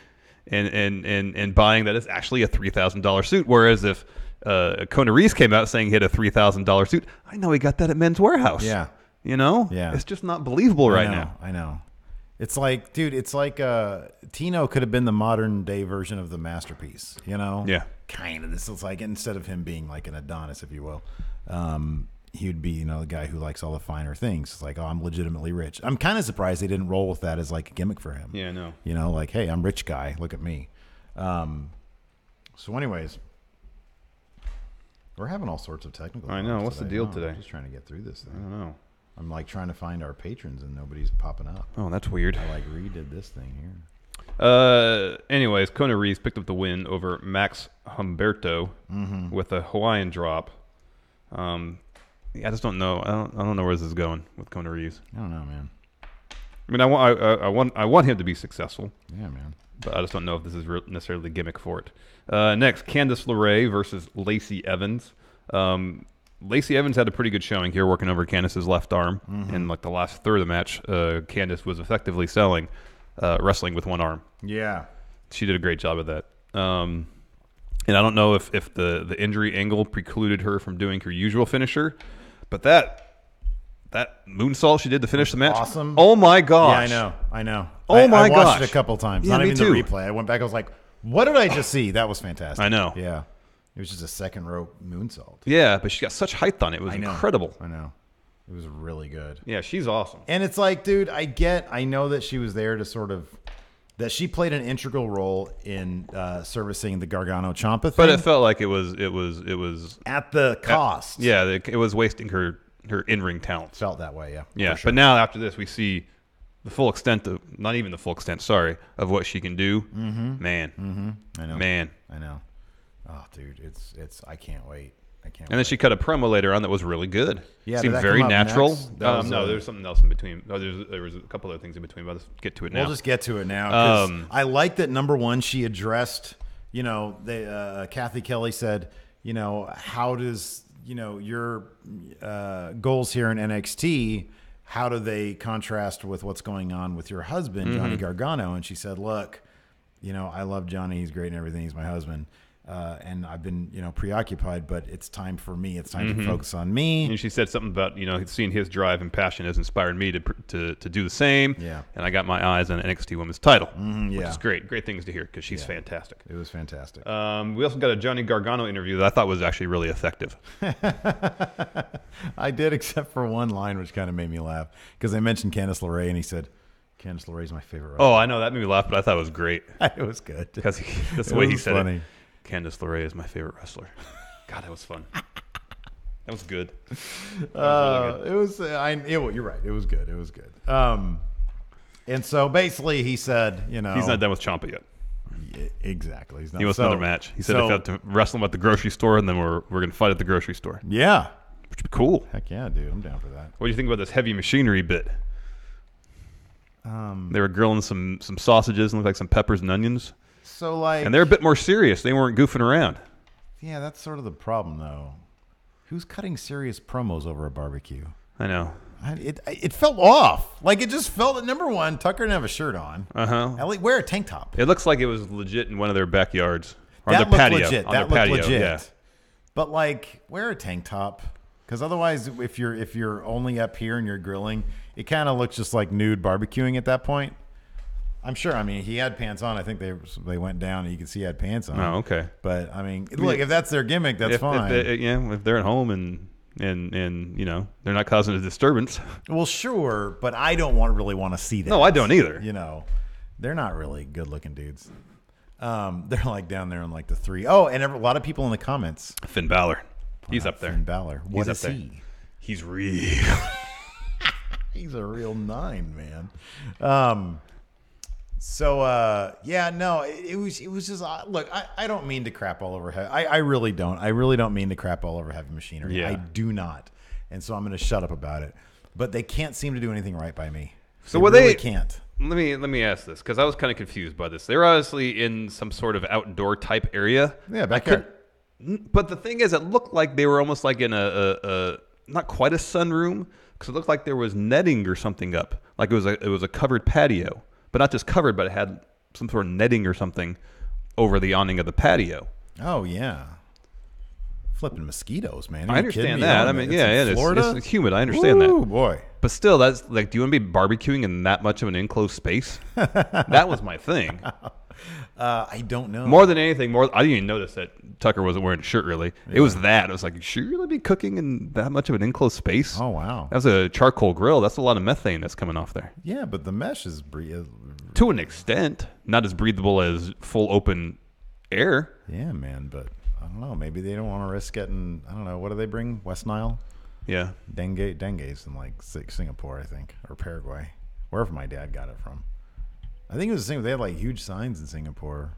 and buying that it's actually a $3,000 suit. Whereas if Kona Reeves came out saying he had a $3,000 suit, I know he got that at Men's Warehouse. Yeah. Yeah. It's just not believable now. I know. It's like, dude, Tino could have been the modern day version of the Masterpiece, Yeah. Kind of. This is like, instead of him being like an Adonis, if you will, he would be, the guy who likes all the finer things. It's like, oh, I'm legitimately rich. I'm kind of surprised they didn't roll with that as like a gimmick for him. Yeah, no. Like, hey, I'm rich guy. Look at me. So anyways, we're having all sorts of technical I know. problems What's the today. deal I'm today? just trying to get through this thing. I don't know. I'm like trying to find our patrons and nobody's popping up. Oh, that's weird. I like redid this thing here. Anyways, Kona Reeves picked up the win over Max Humberto with a Hawaiian drop. I just don't know. I don't know where this is going with Kona Reeves. I don't know, man. I mean, I want him to be successful. Yeah, man. But I just don't know if this is necessarily the gimmick for it. Next, Candice LeRae versus Lacey Evans. Lacey Evans had a pretty good showing here, working over Candice's left arm. In like the last third of the match, Candice was effectively selling wrestling with one arm. Yeah. She did a great job of that. And I don't know if the injury angle precluded her from doing her usual finisher, but that moonsault she did to finish the match, awesome. Oh my gosh! Yeah, I know. Oh my gosh! I watched it a couple times. Yeah, Not me even too. the replay. I went back. I was like, "What did I just see?" That was fantastic. I know. Yeah, it was just a second rope moonsault. Yeah, but she got such height on it. It was incredible. I know. It was really good. Yeah, she's awesome. And it's like, dude, I know that she was there to sort of that she played an integral role in servicing the Gargano Ciampa thing. But it felt like it was at the cost. It was wasting her in-ring talents. Felt that way, yeah. Yeah, for sure. but now after this, we see the full extent of, not even the full extent, sorry, of what she can do. Mm-hmm. Man. Mm-hmm. I know. Man. I know. Oh, dude, it's. I can't wait. And then she cut a promo later on that was really good. Yeah, seemed did that very come up natural. next? That was, No, there's something else in between. Oh, there was a couple other things in between, but let's get to it now. We'll just get to it now. 'Cause I like that, number one, she addressed, Kathy Kelly said, how does, your goals here in NXT, how do they contrast with what's going on with your husband, Johnny Gargano? And she said, look, I love Johnny. He's great and everything. He's my husband. And I've been, preoccupied, but it's time for me. It's time to focus on me. And she said something about, seeing his drive and passion has inspired me to do the same. Yeah. And I got my eyes on an NXT Women's title, which yeah. is great. Great things to hear because she's fantastic. It was fantastic. We also got a Johnny Gargano interview that I thought was actually really effective. I did, except for one line, which kind of made me laugh because they mentioned Candice LeRae, and he said, Candice LeRae's my favorite wrestler. Oh, I know. That made me laugh, but I thought it was great. It was good. Because that's the way he said funny. it. Candice LeRae is my favorite wrestler. God, that was fun. That was good. That was really good. You're right. It was good. It was good. And so basically he said, he's not done with Ciampa yet. Exactly. He wants another match. He said if I have to wrestle him at the grocery store, and then we're going to fight at the grocery store. Yeah. Which would be cool. Heck yeah, dude. I'm down for that. What do you think about this heavy machinery bit? They were grilling some sausages and looked like some peppers and onions. So and they're a bit more serious. They weren't goofing around. Yeah, that's sort of the problem, though. Who's cutting serious promos over a barbecue? I know. It felt off. Like, it just felt that, number one, Tucker didn't have a shirt on. At least wear a tank top. It looks like it was legit in one of their backyards. Or That their looked patio. legit. On That their looked patio. legit. Yeah. But, wear a tank top. Because otherwise, if you're only up here and you're grilling, it kind of looks just like nude barbecuing at that point. I'm sure. I mean, he had pants on. I think they went down and you can see he had pants on. Oh, okay. But I mean, look, if that's their gimmick, that's fine. If they're at home and they're not causing a disturbance. Well, sure, but I don't really want to see that. No, I don't either. They're not really good looking dudes. They're down there in the 3. Oh, and a lot of people in the comments. Finn Balor, he's up there. Finn Balor, what is he? He's real. He's a real 9, man. It was just look. I don't mean to crap all over. I really don't. I really don't mean to crap all over heavy machinery. Yeah. I do not, and so I'm going to shut up about it. But they can't seem to do anything right by me. So they can't. Let me ask this because I was kind of confused by this. They're obviously in some sort of outdoor type area. Yeah, backyard. But the thing is, it looked like they were almost like in a not quite a sunroom because it looked like there was netting or something up. Like it was a covered patio. But not just covered, but it had some sort of netting or something over the awning of the patio. Oh, yeah. Flipping mosquitoes, man. I understand that. I mean, yeah, Florida? it's humid. I understand that. Oh, boy. But still, that's do you want to be barbecuing in that much of an enclosed space? That was my thing. I don't know. More than anything, I didn't even notice that Tucker wasn't wearing a shirt, really. Yeah. It was that. It was like, should you really be cooking in that much of an enclosed space? Oh, wow. That was a charcoal grill. That's a lot of methane that's coming off there. Yeah, but the mesh is... To an extent. Not as breathable as full open air. Yeah, man, but I don't know. Maybe they don't want to risk getting... I don't know. What do they bring? West Nile? Yeah. Dengue's in Singapore, I think, or Paraguay. Wherever my dad got it from. I think it was the same. They had huge signs in Singapore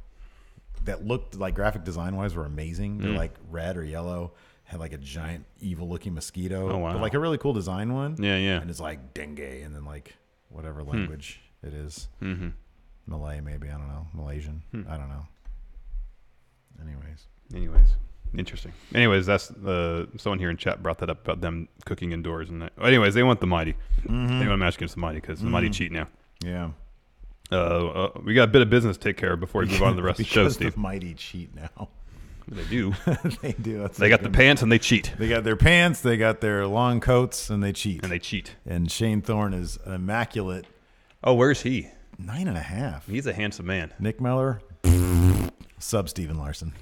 that looked graphic design wise were amazing. They're red or yellow, had a giant evil looking mosquito. Oh, wow. But a really cool design one. Yeah, yeah. And it's dengue and then whatever language it is. Mm-hmm. Malay maybe, I don't know. Malaysian. I don't know. Anyways. Interesting. Anyways, that's someone here in chat brought that up about them cooking indoors. Anyways, they want the Mighty. They want a match against the Mighty because the Mighty cheat now. Yeah. We got a bit of business to take care of before we move on to the rest of the show, Steve. The Mighty cheat now. They do. They do. They got the pants and they cheat. They got their pants, they got their long coats, and they cheat. And Shane Thorne is immaculate. Oh, where's he? 9.5. He's a handsome man. Nick Miller, sub Steven Larson.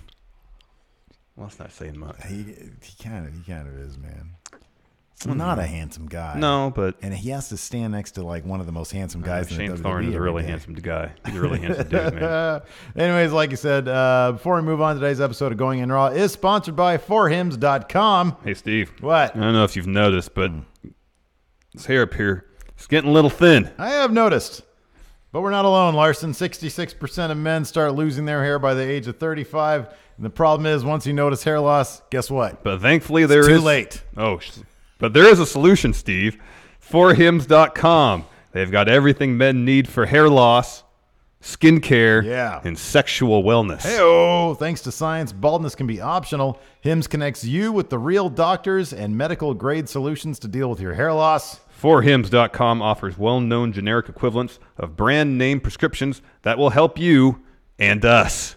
Well, that's not saying much. He kind of is, man. not a handsome guy. No, but And he has to stand next to like one of the most handsome guys in Shane the WWE Thorne is a every really day. handsome guy. He's a really handsome dude, man. Anyways, like you said, before we move on, today's episode of Going In Raw is sponsored by forhims.com. Hey, Steve. What? I don't know if you've noticed, but this hair up here is getting a little thin. I have noticed. But we're not alone, Larson. 66% of men start losing their hair by the age of 35. And the problem is, once you notice hair loss, guess what? But thankfully there is too late. But there is a solution, Steve. Forhims.com. They've got everything men need for hair loss, skincare, and sexual wellness. Hey-oh! Thanks to science, baldness can be optional. Hims connects you with the real doctors and medical-grade solutions to deal with your hair loss. Forhims.com offers well-known generic equivalents of brand-name prescriptions that will help you and us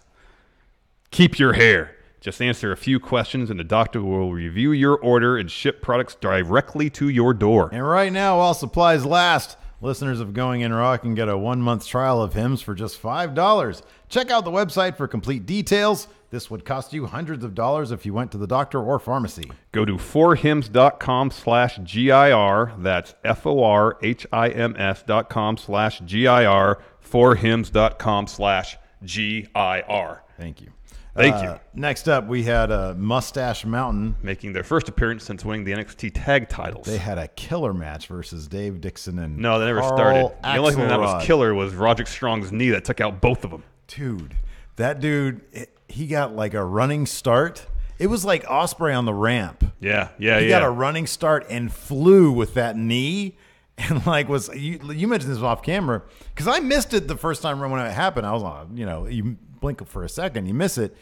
keep your hair. Just answer a few questions and the doctor will review your order and ship products directly to your door. And right now, while supplies last, listeners of Going In Raw can get a 1-month trial of Hims for just $5. Check out the website for complete details. This would cost you hundreds of dollars if you went to the doctor or pharmacy. Go to forhims.com/GIR. That's forhims.com/GIR. Forhims.com/GIR. Thank you. Thank you. Next up, we had Mustache Mountain. Making their first appearance since winning the NXT tag titles. They had a killer match versus Dave Dixon and No, they never Carl started. The only thing that Axelrod. was killer was Roderick Strong's knee that took out both of them. Dude, that dude, he got like a running start. It was like Ospreay on the ramp. Yeah. He got a running start and flew with that knee. And like you mentioned this off camera because I missed it the first time when it happened. I was on, you blink for a second, you miss it.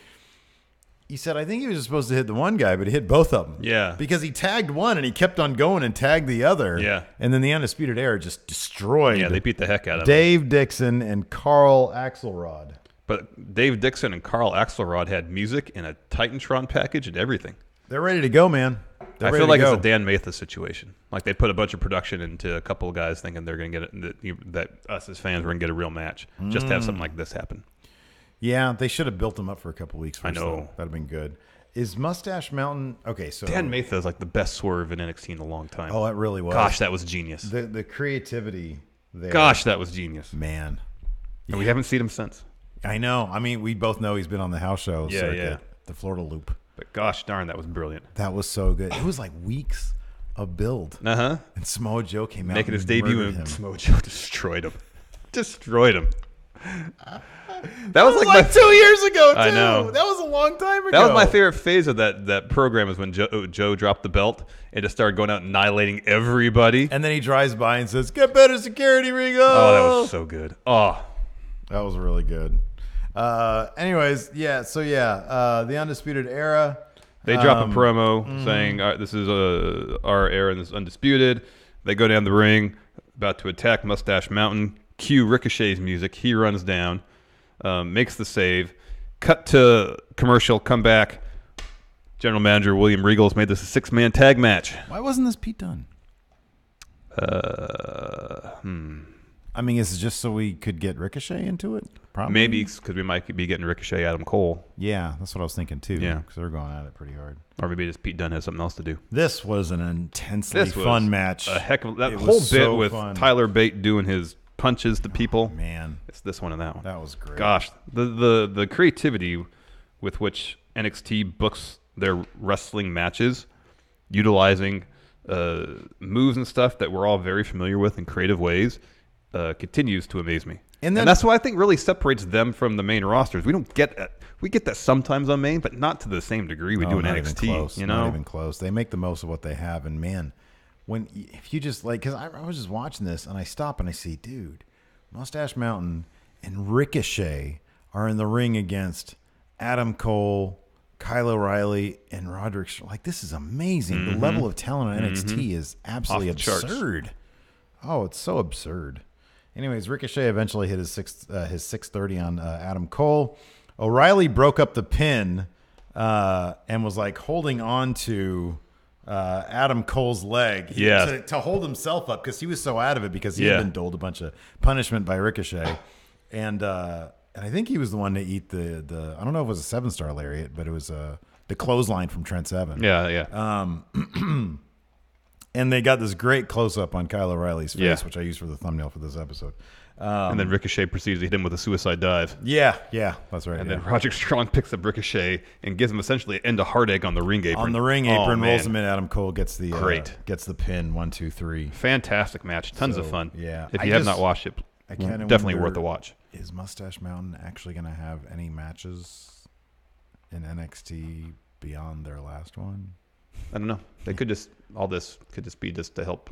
He said, I think he was supposed to hit the one guy, but he hit both of them. Yeah. Because he tagged one and he kept on going and tagged the other. Yeah. And then the Undisputed Era just destroyed. Yeah, they beat the heck out of him. Dave Dixon and Carl Axelrod. But Dave Dixon and Carl Axelrod had music and a Titantron package and everything. They're ready to go, man. I feel like it's a Dan Mathis situation. Like they put a bunch of production into a couple of guys thinking they're going to get it, that us as fans were going to get a real match. Just to have something like this happen. Yeah, they should have built them up for a couple weeks first. I know. That'd have been good. Is Mustache Mountain... Okay, so... Dan Mathis is like the best swerve in NXT in a long time. Oh, it really was. Gosh, that was genius. The creativity there. Gosh, that was genius. Man. And we haven't seen him since. I know. I mean, we both know he's been on the house show circuit, the Florida Loop. But gosh darn, that was brilliant. That was so good. It was like weeks of build. Uh-huh. And Samoa Joe came out making his and debut murdered and him. Samoa Joe destroyed him. That was like 2 years ago, too. I know. That was a long time ago. That was my favorite phase of that program is when Joe dropped the belt and just started going out and annihilating everybody. And then he drives by and says, "Get better security, Rigo." Oh, that was so good. Oh. That was really good. Anyways, the Undisputed Era. They drop a promo saying, this is our era and this is undisputed. They go down the ring, about to attack Mustache Mountain. Cue Ricochet's music. He runs down, makes the save. Cut to commercial, come back. General Manager William Regal's made this a 6-man tag match. Why wasn't this Pete Dunne? I mean, is it just so we could get Ricochet into it? Probably. Maybe because we might be getting Ricochet Adam Cole. Yeah, that's what I was thinking too. Yeah. Because they're going at it pretty hard. Or maybe just Pete Dunne has something else to do. This was an intensely fun match. A heck of that It whole was bit so with fun. Tyler Bate doing his punches to people. Man, it's this one and that one. That was great. Gosh, the creativity with which NXT books their wrestling matches, utilizing moves and stuff that we're all very familiar with in creative ways, continues to amaze me. And that's what I think really separates them from the main rosters. We don't get that. We get that sometimes on main, but not to the same degree we do in not NXT. Even close. You know, not even close. They make the most of what they have, and man, if you just like, because I was just watching this and I stop and I see, dude, Mustache Mountain and Ricochet are in the ring against Adam Cole, Kyle O'Reilly, and Roderick. Like, this is amazing. The level of talent on NXT is absolutely absurd. Oh, it's so absurd. Anyways, Ricochet eventually hit his 630 on Adam Cole. O'Reilly broke up the pin and was like holding on to Adam Cole's leg to hold himself up because he was so out of it because he had been doled a bunch of punishment by Ricochet. And I think he was the one to eat the I don't know if it was a 7-star lariat, but it was the clothesline from Trent Seven. Yeah. And they got this great close-up on Kyle O'Reilly's face, Yeah. which I used for the thumbnail for this episode. And then Ricochet proceeds to hit him with a suicide dive. Yeah, that's right. And then Roderick Strong picks up Ricochet and gives him essentially an end to heartache on the ring apron. On the ring apron, man. rolls him in. Adam Cole gets the Great. pin. 1, 2, 3. Fantastic match. Tons of fun. Yeah. If you have not watched it, definitely worth the watch. Is Mustache Mountain actually going to have any matches in NXT beyond their last one? I don't know. They could just be just to help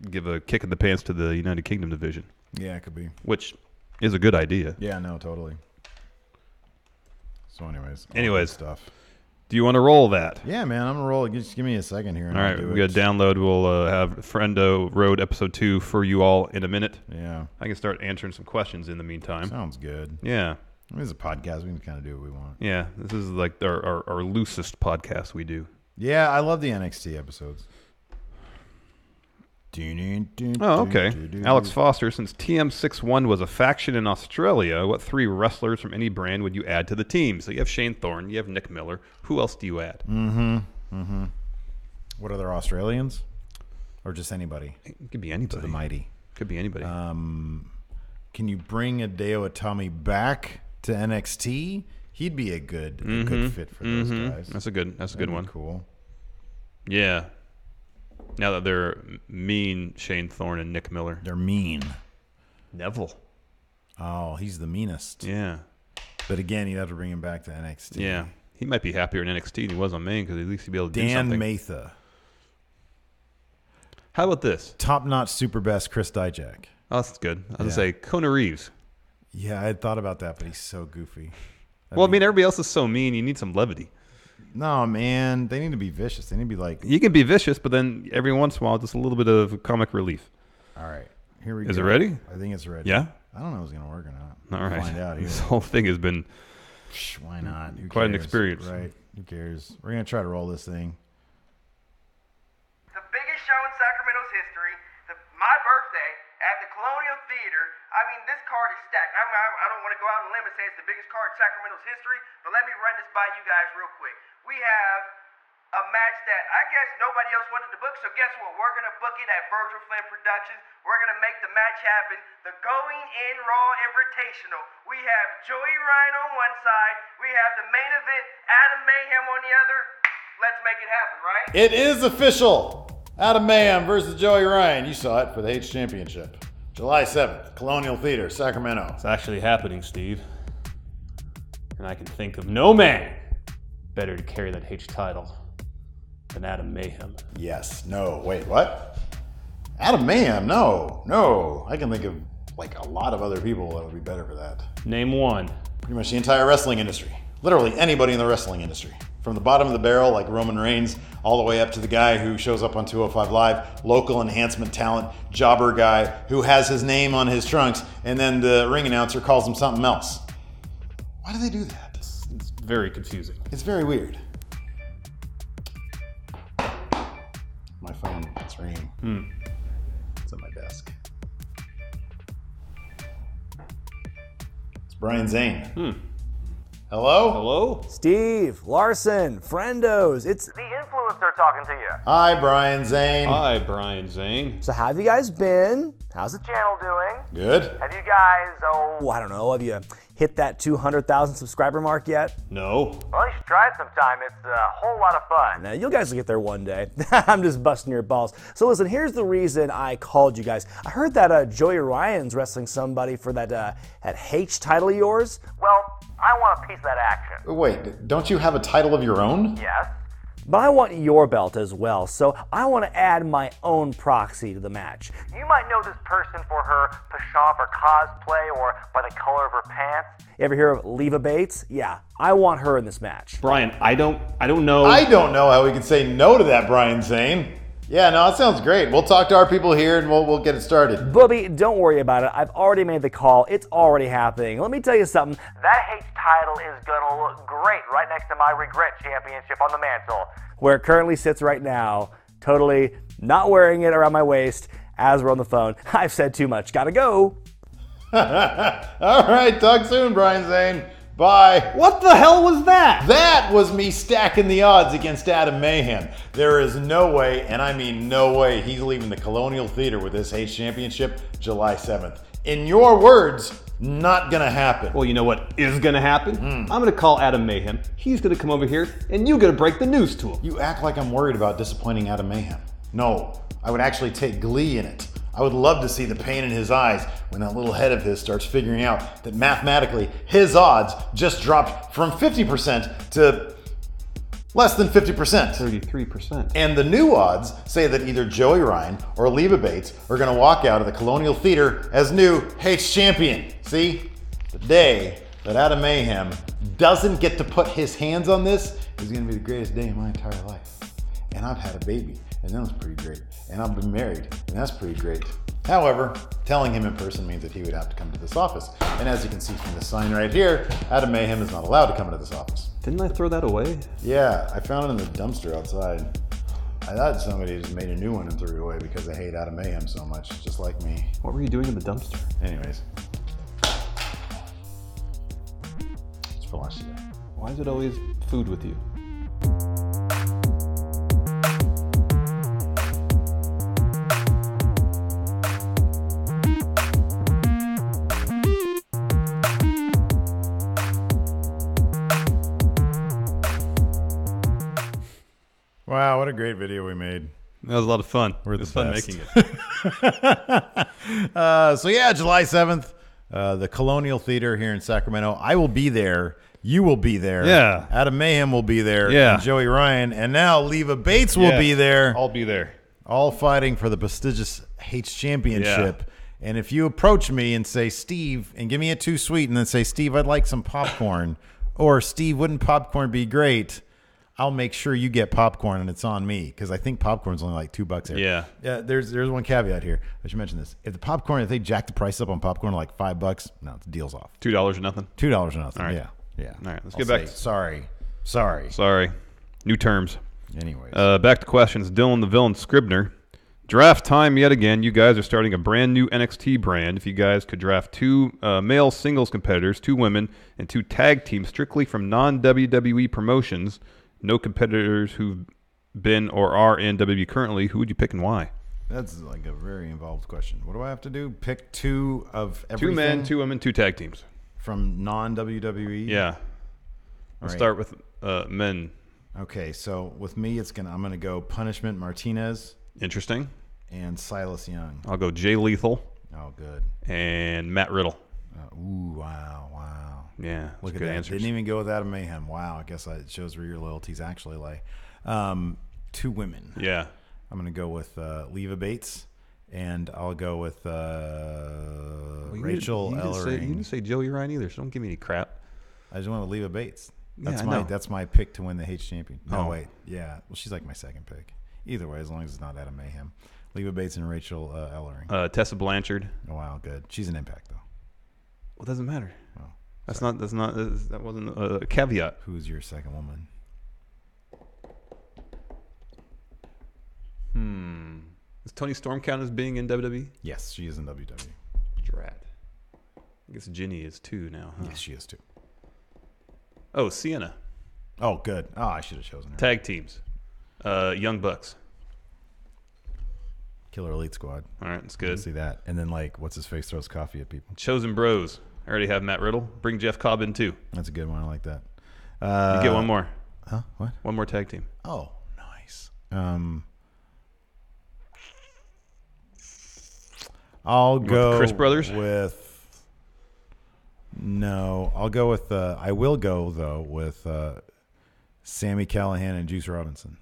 give a kick in the pants to the United Kingdom division. Yeah, it could be. Which is a good idea. Yeah, no, totally. So anyways. Stuff. Do you want to roll that? Yeah, man, I'm going to roll it. Just give me a second here. All right, we got to download. We'll have Friendo Road episode 2 for you all in a minute. Yeah. I can start answering some questions in the meantime. Sounds good. Yeah. I mean, it's a podcast. We can kind of do what we want. Yeah, this is like our loosest podcast we do. Yeah, I love the NXT episodes. Oh, okay. Alex Foster, since TM61 was a faction in Australia, what 3 wrestlers from any brand would you add to the team? So you have Shane Thorne, you have Nick Miller. Who else do you add? What are there, Australians? Or just anybody? It could be anybody. To the mighty. Could be anybody. Can you bring Hideo Itami back to NXT? He'd be a good fit for those guys. That's a good one. Cool. Yeah. Now that they're mean, Shane Thorne and Nick Miller. They're mean. Neville. Oh, he's the meanest. Yeah. But again, you'd have to bring him back to NXT. Yeah. He might be happier in NXT than he was on main because at least he'd be able to do Dan something. Matha. How about this? Top-notch super best Chris Dijak. Oh, that's good. I was going to say Kona Reeves. Yeah, I had thought about that, but he's so goofy. Well, I mean, everybody else is so mean. You need some levity. No, man. They need to be vicious. They need to be like... You can be vicious, but then every once in a while, just a little bit of comic relief. All right. Here we go. Is it ready? I think it's ready. Yeah? I don't know if it's going to work or not. All right. We'll find out here. This whole thing has been... Why not? Who quite an cares? experience. Right. Who cares? We're going to try to roll this thing. The biggest show in Sacramento's history, my birthday at the Colonial Theater. I mean, this card is stacked. I don't want to go out on a limb and say it's the biggest card in Sacramento's history, but let me run this by you guys real quick. We have a match that I guess nobody else wanted to book, so guess what? We're going to book it at Virgil Flynn Productions. We're going to make the match happen. The Going In Raw Invitational. We have Joey Ryan on one side. We have the main event, Adam Mayhem on the other. Let's make it happen, right? It is official. Adam Mayhem versus Joey Ryan. You saw it for the H Championship. July 7th, Colonial Theater, Sacramento. It's actually happening, Steve. And I can think of no man better to carry that H title than Adam Mayhem. Yes. No. Wait, what? Adam Mayhem? No. I can think of like a lot of other people that would be better for that. Name one. Pretty much the entire wrestling industry. Literally anybody in the wrestling industry. From the bottom of the barrel, like Roman Reigns, all the way up to the guy who shows up on 205 Live, local enhancement talent, jobber guy who has his name on his trunks, and then the ring announcer calls him something else. Why do they do that? It's very confusing. It's very weird. My phone, it's ringing. It's at my desk. It's Brian Zane. Hello? Hello? Steve, Larson, friendos, it's the influencer talking to you. Hi, Brian Zane. Hi, Brian Zane. So how have you guys been? How's the channel doing? Good. Have you guys, I don't know, have you hit that 200,000 subscriber mark yet? No. Well, you should try it sometime. It's a whole lot of fun. Now, you guys will get there one day. I'm just busting your balls. So listen, here's the reason I called you guys. I heard that Joey Ryan's wrestling somebody for that H title of yours. Well, I want a piece of that action. Wait, don't you have a title of your own? Yes. But I want your belt as well, so I want to add my own proxy to the match. You might know this person for her penchant for cosplay or by the color of her pants. You ever hear of Leva Bates? Yeah, I want her in this match. Brian, I don't know. I don't know how we can say no to that, Brian Zane. Yeah, no, it sounds great. We'll talk to our people here and we'll get it started. Booby, don't worry about it. I've already made the call. It's already happening. Let me tell you something. That H title is gonna look great right next to my Regret Championship on the mantle, where it currently sits right now. Totally not wearing it around my waist as we're on the phone. I've said too much. Gotta go. All right, talk soon, Brian Zane. Bye. What the hell was that? That was me stacking the odds against Adam Mayhem. There is no way, and I mean no way, he's leaving the Colonial Theater with this H Championship July 7th. In your words, not gonna happen. Well, you know what is gonna happen? I'm gonna call Adam Mayhem. He's gonna come over here, and you're gonna break the news to him. You act like I'm worried about disappointing Adam Mayhem. No, I would actually take glee in it. I would love to see the pain in his eyes when that little head of his starts figuring out that mathematically his odds just dropped from 50% to less than 50%. 33%. And the new odds say that either Joey Ryan or Leva Bates are going to walk out of the Colonial Theater as new H champion. See? The day that Adam Mayhem doesn't get to put his hands on this is going to be the greatest day of my entire life. And I've had a baby, and that was pretty great. And I've been married, and that's pretty great. However, telling him in person means that he would have to come to this office. And as you can see from this sign right here, Adam Mayhem is not allowed to come into this office. Didn't I throw that away? Yeah, I found it in the dumpster outside. I thought somebody just made a new one and threw it away because they hate Adam Mayhem so much, just like me. What were you doing in the dumpster? Anyways. It's for lunch today. Why is it always food with you? Wow, what a great video we made. That was a lot of fun. We're it was the fun best. making it. So yeah, July 7th, the Colonial Theater here in Sacramento. I will be there. You will be there. Yeah. Adam Mayhem will be there. Yeah. And Joey Ryan. And now Leva Bates will be there. I'll be there. All fighting for the prestigious H Championship. And if you approach me and say, Steve, and give me a too sweet, and then say, Steve, I'd like some popcorn, or Steve, wouldn't popcorn be great? I'll make sure you get popcorn, and it's on me, because I think popcorn's only like $2 here. Yeah. There's one caveat here. I should mention this. If the popcorn, if they jack the price up on popcorn to like $5, no, the deal's off. $2 or nothing? $2 or nothing. All right. Yeah. All right, let's I'll get back. Sorry. New terms. Anyways. Back to questions. Dylan the Villain Scribner. Draft time yet again. You guys are starting a brand new NXT brand. If you guys could draft 2 male singles competitors, 2 women, and 2 tag teams strictly from non-WWE promotions, no competitors who've been or are in WWE currently, who would you pick and why? That's like a very involved question. What do I have to do? Pick 2 of everything? 2 men, 2 women, 2 tag teams. From non-WWE? Yeah. Let's start with men. Okay, so with me, I'm gonna go Punishment Martinez. Interesting. And Silas Young. I'll go Jay Lethal. Oh, good. And Matt Riddle. Wow. Yeah, look at good that. Answers. Didn't even go with Adam Mayhem. Wow, I guess it shows where your loyalties actually lay. 2 women. Yeah. I'm gonna go with Leva Bates, and I'll go with Rachel Ellering. You didn't say Joey Ryan either, so don't give me any crap. I just want to Leva Bates. Yeah, That's my pick to win the H champion. No, Oh. wait. Yeah. Well, she's like my second pick. Either way, as long as it's not Adam Mayhem. Leva Bates and Rachel Ellering. Tessa Blanchard. Oh, wow, good. She's an Impact though. Well, it doesn't matter. Oh, that wasn't a caveat. Who's your second woman? Does Tony Storm count as being in WWE? Yes, she is in WWE. Drat. I guess Ginny is too now. Huh? Yes, she is too. Oh, Sienna. Oh, good. Oh, I should have chosen her. Tag teams. Young Bucks. Killer Elite Squad. All right, that's good. Let's see that. And then, like, what's his face throws coffee at people. Chosen Bros. I already have Matt Riddle. Bring Jeff Cobb in too. That's a good one. I like that. You get one more. Huh? What? One more tag team. Oh, nice. I'll go with the Chris Brothers? I'll go with I will go though with Sammy Callahan and Juice Robinson.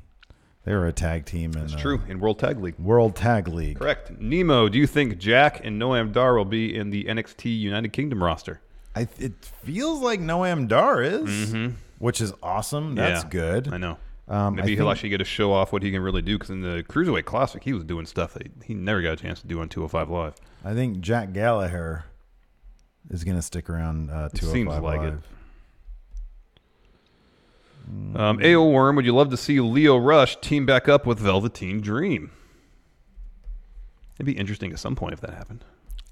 They were a tag team That's true. In World Tag League. World Tag League. Correct. Nemo, do you think Jack and Noam Dar will be in the NXT United Kingdom roster? It feels like Noam Dar is, which is awesome. That's good. I know. Maybe he'll actually get to show off what he can really do, because in the Cruiserweight Classic, he was doing stuff that he never got a chance to do on 205 Live. I think Jack Gallagher is going to stick around 205 Seems like Live. it. AO Worm, would you love to see Leo Rush team back up with Velveteen Dream? It'd be interesting at some point if that happened.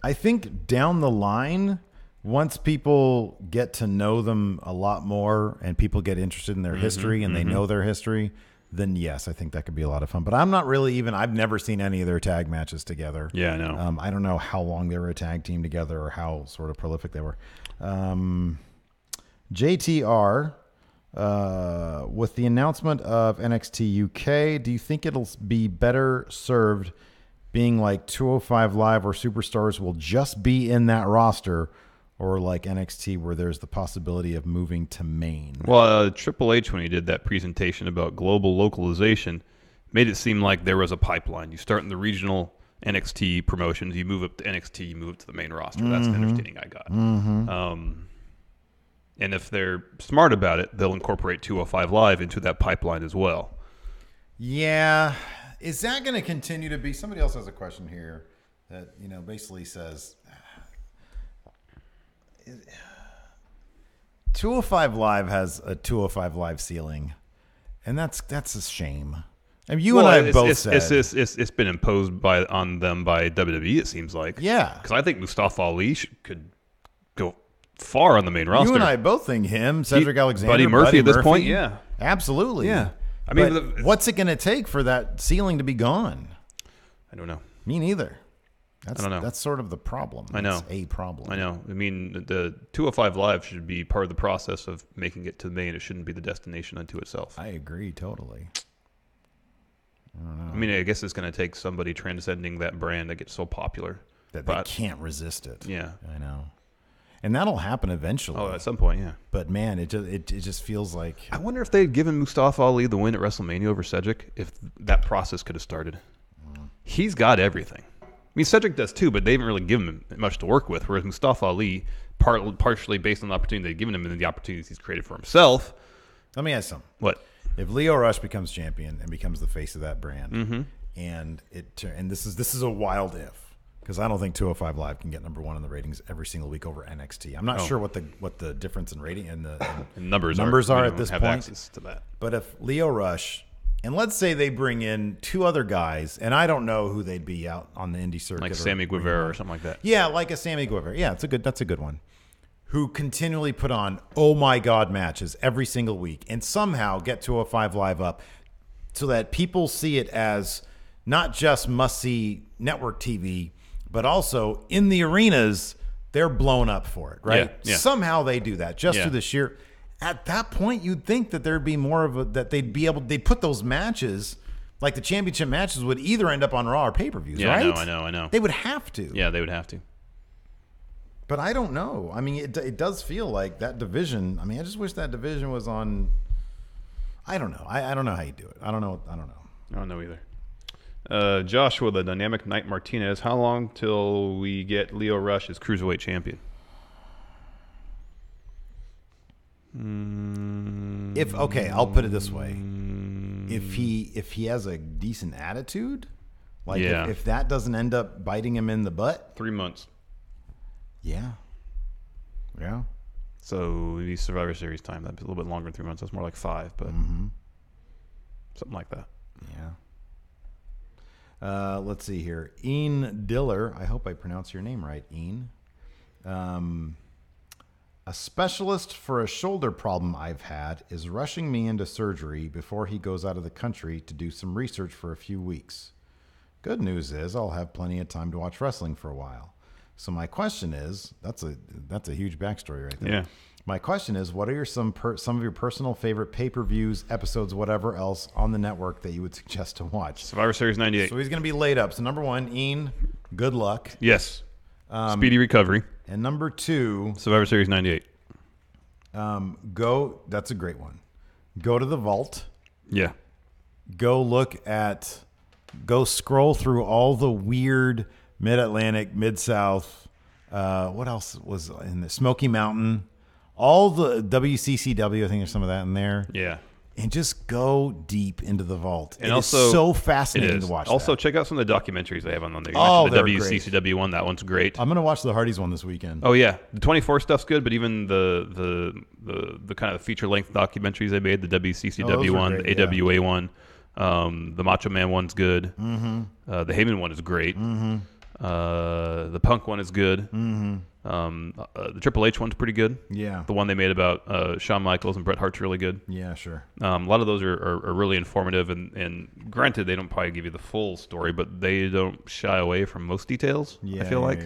I think down the line, once people get to know them a lot more and people get interested in their history and they know their history, then yes, I think that could be a lot of fun. But I'm not really I've never seen any of their tag matches together. Yeah, I know. I don't know how long they were a tag team together or how sort of prolific they were. JTR, with the announcement of NXT UK, do you think it'll be better served being like 205 Live where superstars will just be in that roster, or like NXT where there's the possibility of moving to Maine? Well, Triple H, when he did that presentation about global localization, made it seem like there was a pipeline. You start in the regional NXT promotions, you move up to NXT, you move to the main roster. That's the understanding I got. And if they're smart about it, they'll incorporate 205 Live into that pipeline as well. Yeah. Is that going to continue to be? Somebody else has a question here that, basically says 205 Live has a 205 Live ceiling, and that's a shame. I mean, you and I both said it's been imposed on them by WWE. It seems like, yeah, because I think Mustafa Ali could go far on the main roster. You and I both think him, Cedric Alexander, Buddy Murphy at this point, yeah, absolutely, yeah. I mean, what's it going to take for that ceiling to be gone? I don't know. Me neither. I don't know. That's sort of the problem. I know. That's a problem. I know. I mean, the 205 Live should be part of the process of making it to the main. It shouldn't be the destination unto itself. I agree totally. I don't know. I mean, I guess it's going to take somebody transcending that brand to get so popular that they can't resist it. Yeah, I know. And that'll happen eventually. Oh, at some point, yeah. But man, it just feels like. I wonder if they had given Mustafa Ali the win at WrestleMania over Cedric, if that process could have started. He's got everything. I mean, Cedric does too, but they haven't really given him much to work with. Whereas Mustafa Ali, partially based on the opportunity they've given him and the opportunities he's created for himself. Let me ask something. What? If Lio Rush becomes champion and becomes the face of that brand, and this is a wild if. Because I don't think 205 Live can get number one in the ratings every single week over NXT. I'm not sure what the difference in rating and the numbers are at this point. Access to that. But if Lio Rush, and let's say they bring in two other guys, and I don't know who they'd be out on the indie circuit, like Sammy Guevara or something like that. Yeah, like a Sammy Guevara. Yeah, that's a good one. Who continually put on oh my god matches every single week, and somehow get 205 Live up, so that people see it as not just must see network TV. But also in the arenas, they're blown up for it, right? Yeah. Somehow they do that just through the sheer. At that point, you'd think that there'd be more of that they'd put those matches, like the championship matches, would either end up on Raw or pay-per-views, right? I know. They would have to. Yeah, they would have to. But I don't know. I mean, it does feel like that division. I mean, I just wish that division was on. I don't know. I don't know how you do it. I don't know. I don't know either. Joshua, the Dynamic Knight Martinez, how long till we get Lio Rush as Cruiserweight Champion? I'll put it this way. If he has a decent attitude, like if that doesn't end up biting him in the butt. 3 months. Yeah. Yeah. So maybe Survivor Series time. That'd be a little bit longer than 3 months. That's more like 5, but something like that. Yeah. Let's see here. Ian Diller. I hope I pronounce your name right, Ian. A specialist for a shoulder problem I've had is rushing me into surgery before he goes out of the country to do some research for a few weeks. Good news is I'll have plenty of time to watch wrestling for a while. So my question is, that's a huge backstory right there. Yeah. My question is, what are some of your personal favorite pay-per-views, episodes, whatever else on the network that you would suggest to watch? Survivor Series 98. So he's going to be laid up. So number 1, Ian, good luck. Yes. Speedy recovery. And number 2, Survivor Series 98. That's a great one. Go to the vault. Yeah. Go scroll through all the weird Mid-Atlantic, Mid-South. What else was in the Smoky Mountain? All the WCCW, I think there's some of that in there. Yeah. And just go deep into the vault. And it's so fascinating to watch. Also, check out some of the documentaries they have on there. The WCCW one, that one's great. I'm going to watch the Hardys one this weekend. Oh, yeah. The 24 stuff's good, but even the kind of feature-length documentaries they made, the WCCW one, great, the AWA one, the Macho Man one's good. Mm-hmm. The Heyman one is great. Mm-hmm. The Punk one is good. Mm-hmm. The Triple H one's pretty good. Yeah. The one they made about Shawn Michaels and Bret Hart's really good. Yeah, sure. A lot of those are really informative, and granted, they don't probably give you the full story, but they don't shy away from most details, I feel like.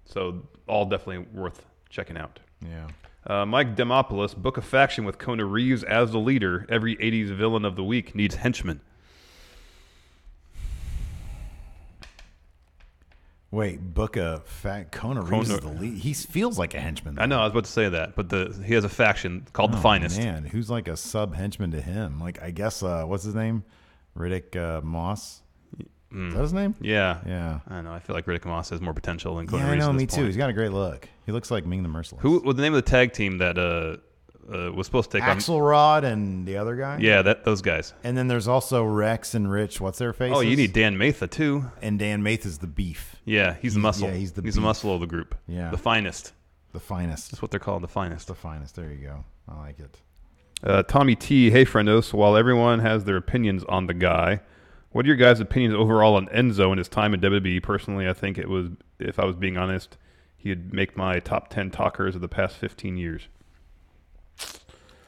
So all definitely worth checking out. Yeah. Mike Demopoulos, book a faction with Kona Reeves as the leader. Every 80s villain of the week needs henchmen. Wait, book a Kona Reeves is the lead. He feels like a henchman, though. I know, I was about to say that, but he has a faction called the Finest. Man, who's like a sub henchman to him? Like, I guess, what's his name? Riddick Moss? Is that his name? Yeah. Yeah. I know. I feel like Riddick Moss has more potential than Kona Yeah, I Reeves. know, at this me too. point. He's got a great look. He looks like Ming the Merciless. Who was the name of the tag team that was supposed to take Axelrod and the other guy? Yeah, those guys. And then there's also Rex and Rich. What's their faces? Oh, you need Dan Matha, too. And Dan Matha's the beef. Yeah, he's the muscle. Yeah, he's the muscle of the group. Yeah. The Finest. The Finest. That's what they're called, the Finest. The Finest. There you go. I like it. Tommy T. Hey, friendos. While everyone has their opinions on the guy, what are your guys' opinions overall on Enzo and his time in WWE? Personally, I think it was, if I was being honest, he'd make my top 10 talkers of the past 15 years.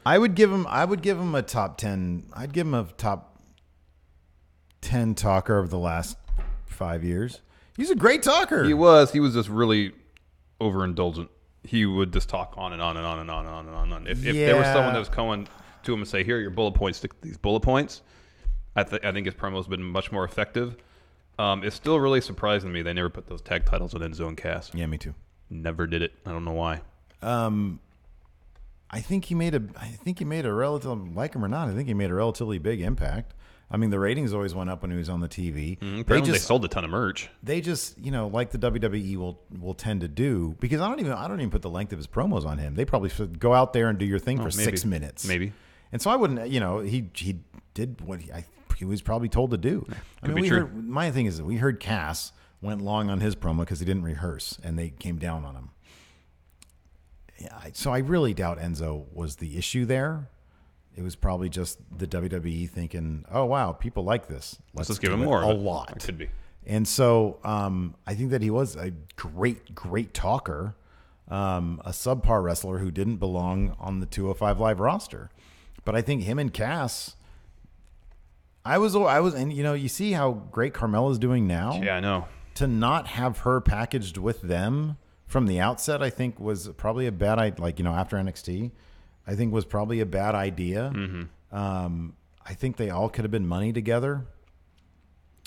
I would give him a top 10. I'd give him a top 10 talker of the last 5 years. He's a great talker. He was just really overindulgent. He would just talk on and on and on and on and on and on. And on. If there was someone that was going to him and say, "Here are your bullet points. Stick to these bullet points," I think his promo's been much more effective. It's still really surprising to me they never put those tag titles on Enzo and Cass. Yeah, me too. Never did it. I don't know why. I think he made a relative, like him or not, I think he made a relatively big impact. I mean, the ratings always went up when he was on the TV. Apparently they sold a ton of merch. They just, like the WWE will tend to do, because I don't even put the length of his promos on him. They probably should go out there and do your thing for 6 minutes. Maybe. And so I wouldn't, he did what he was probably told to do. My thing is that we heard Cass went long on his promo because he didn't rehearse and they came down on him. Yeah, so I really doubt Enzo was the issue there. It was probably just the WWE thinking, "Oh wow, people like this. Let's just give him more." A lot. It could be. And so I think that he was a great talker, a subpar wrestler who didn't belong on the 205 Live roster. But I think him and Cass, I was, and you see how great Carmella's doing now. Yeah, I know. To not have her packaged with them from the outset, I think was probably a bad idea. After NXT, I think was probably a bad idea. Mm-hmm. I think they all could have been money together.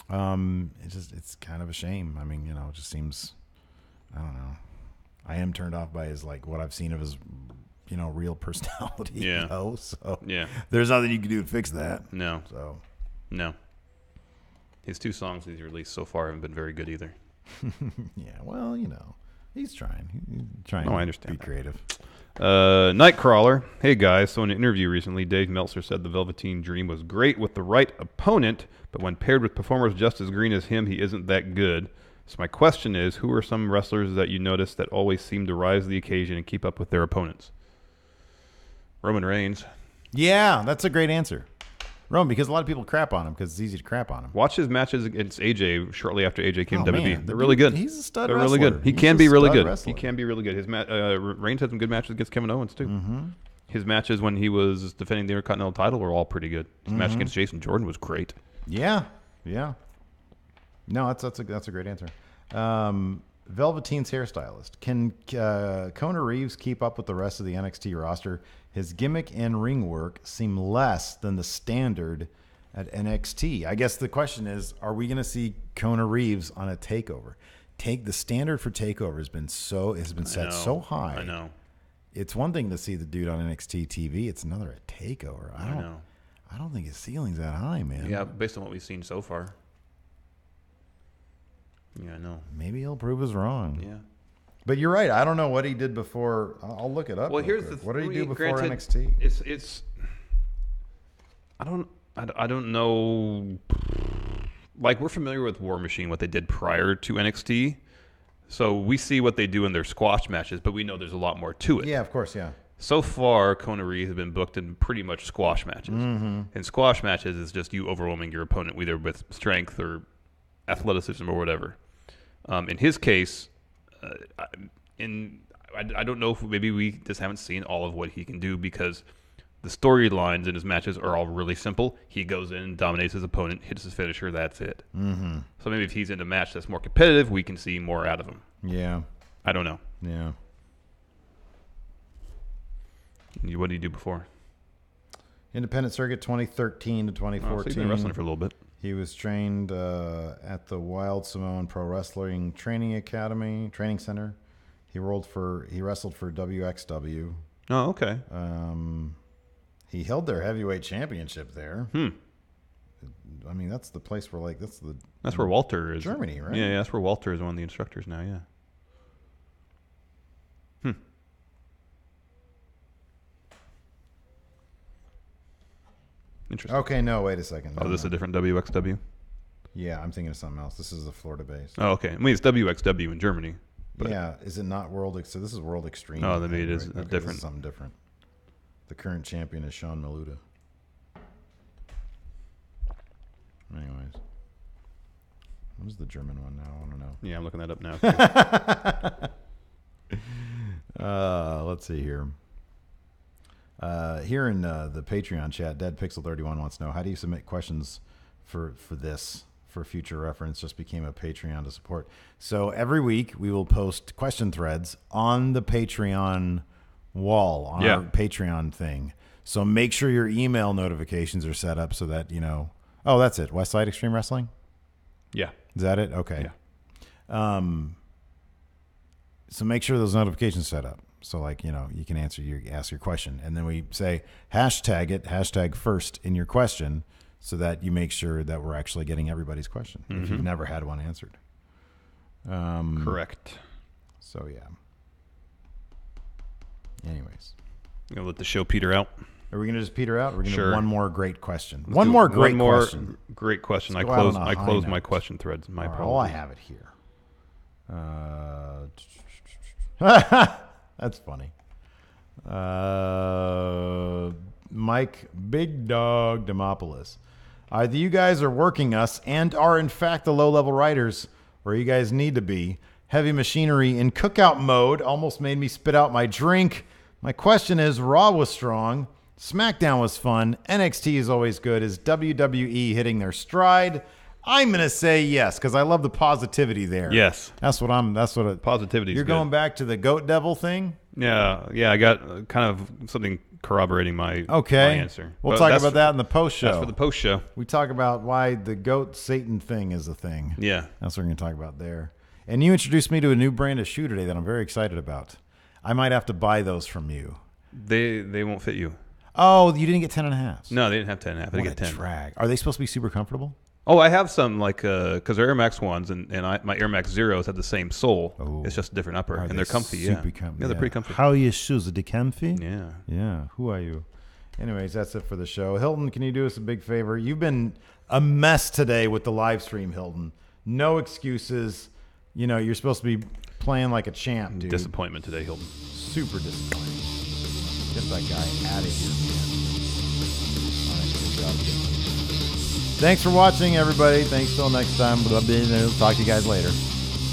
It's kind of a shame. I mean, it just seems, I don't know. I am turned off by his, what I've seen of his, real personality. Yeah. So yeah, there's nothing you can do to fix that. No. So no. His 2 songs he's released so far haven't been very good either. Yeah. Well, he's trying. He's trying I to understand be creative. Nightcrawler. Hey guys, so in an interview recently, Dave Meltzer said the Velveteen Dream was great with the right opponent, but when paired with performers just as green as him, he isn't that good. So my question is, who are some wrestlers that you notice that always seem to rise to the occasion and keep up with their opponents? Roman Reigns. Yeah, that's a great answer. Roman, because a lot of people crap on him because it's easy to crap on him. Watch his matches against AJ shortly after AJ came to WWE. Man, They're really good. He's a stud They're wrestler. really good. He He's can a be really stud good. wrestler. He can be really good. His Reigns had some good matches against Kevin Owens too. Mm-hmm. His matches when he was defending the Intercontinental title were all pretty good. His match against Jason Jordan was great. Yeah. No, that's a great answer. Velveteen's hairstylist. Can Kona Reeves keep up with the rest of the NXT roster? His gimmick and ring work seem less than the standard at NXT. I guess the question is, are we going to see Kona Reeves on a takeover? The standard for takeover has been set so high. I know. It's one thing to see the dude on NXT TV. It's another at takeover. I don't think his ceiling's that high, man. Yeah, based on what we've seen so far. Yeah, I know. Maybe he'll prove us wrong. Yeah. But you're right. I don't know what he did before. I'll look it up. Well, here's quick. the What did he do before granted, NXT? It's. I don't know. Like, we're familiar with War Machine, what they did prior to NXT. So we see what they do in their squash matches, but we know there's a lot more to it. Yeah, of course, yeah. So far, Kona Reeves has been booked in pretty much squash matches. Mm-hmm. And squash matches is just you overwhelming your opponent, either with strength or athleticism or whatever. In his case, I don't know if maybe we just haven't seen all of what he can do because the storylines in his matches are all really simple. He goes in, dominates his opponent, hits his finisher, that's it. Mm-hmm. So maybe if he's in a match that's more competitive, we can see more out of him. Yeah. I don't know. Yeah. What did he do before? Independent circuit 2013 to 2014. So he's been wrestling for a little bit. He was trained at the Wild Samoan Pro Wrestling Training Center. He wrestled for WXW. Oh, okay. He held their heavyweight championship there. I mean, that's the place where that's where Walter is. Germany, right? Yeah, that's where Walter is one of the instructors now. Yeah. Interesting. Okay, no, wait a second. This is a different WXW? Yeah, I'm thinking of something else. This is a Florida base. Oh, okay. I mean, it's WXW in Germany. But yeah, is it not So this is World Extreme. Oh, then maybe it is different. This is something different. The current champion is Sean Maluda. Anyways. What is the German one now? I don't know. Yeah, I'm looking that up now. Let's see here. Here in the Patreon chat, Dead Pixel 31 wants to know, how do you submit questions for future reference? Just became a Patreon to support. So every week we will post question threads on the Patreon wall, on our Patreon thing. So make sure your email notifications are set up so that, oh, that's it. Westside Extreme Wrestling? Yeah. Is that it? Okay. Yeah. So make sure those notifications set up. So you can ask your question, and then we say hashtag first in your question, so that you make sure that we're actually getting everybody's question if you've never had one answered. Correct. So yeah. Anyways, you gonna let the show peter out? Are we gonna just peter out? We're gonna do one more great question. One more great question. Let's I close my question threads. My apologies. Oh, I have it here. That's funny. Mike Big Dog Demopoulos. Either you guys are working us and are in fact the low-level writers where you guys need to be. Heavy machinery in cookout mode almost made me spit out my drink. My question is, Raw was strong. SmackDown was fun. NXT is always good. Is WWE hitting their stride? I'm going to say yes, because I love the positivity there. Yes. Positivity. You're going back to the Goat Devil thing? Yeah. I got kind of something corroborating my answer. We'll talk about that in the post show. That's for the post show. We talk about why the Goat Satan thing is a thing. Yeah. That's what we're going to talk about there. And you introduced me to a new brand of shoe today that I'm very excited about. I might have to buy those from you. They won't fit you. Oh, you didn't get 10.5s? No, they didn't have 10.5. I didn't get 10. Drag. Are they supposed to be super comfortable? Oh, I have some because they're Air Max 1s and my Air Max Zeros have the same sole. Oh. It's just a different upper, and they're comfy. Super comfy. Yeah, they're pretty comfy. How are your shoes? Are they comfy? Yeah. Yeah. Who are you? Anyways, that's it for the show. Hilton, can you do us a big favor? You've been a mess today with the live stream, Hilton. No excuses. You're supposed to be playing like a champ, dude. Disappointment today, Hilton. Super disappointing. Get that guy out of here, man. All right, good job. Thanks for watching, everybody. Thanks till next time. Talk to you guys later.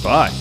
Bye.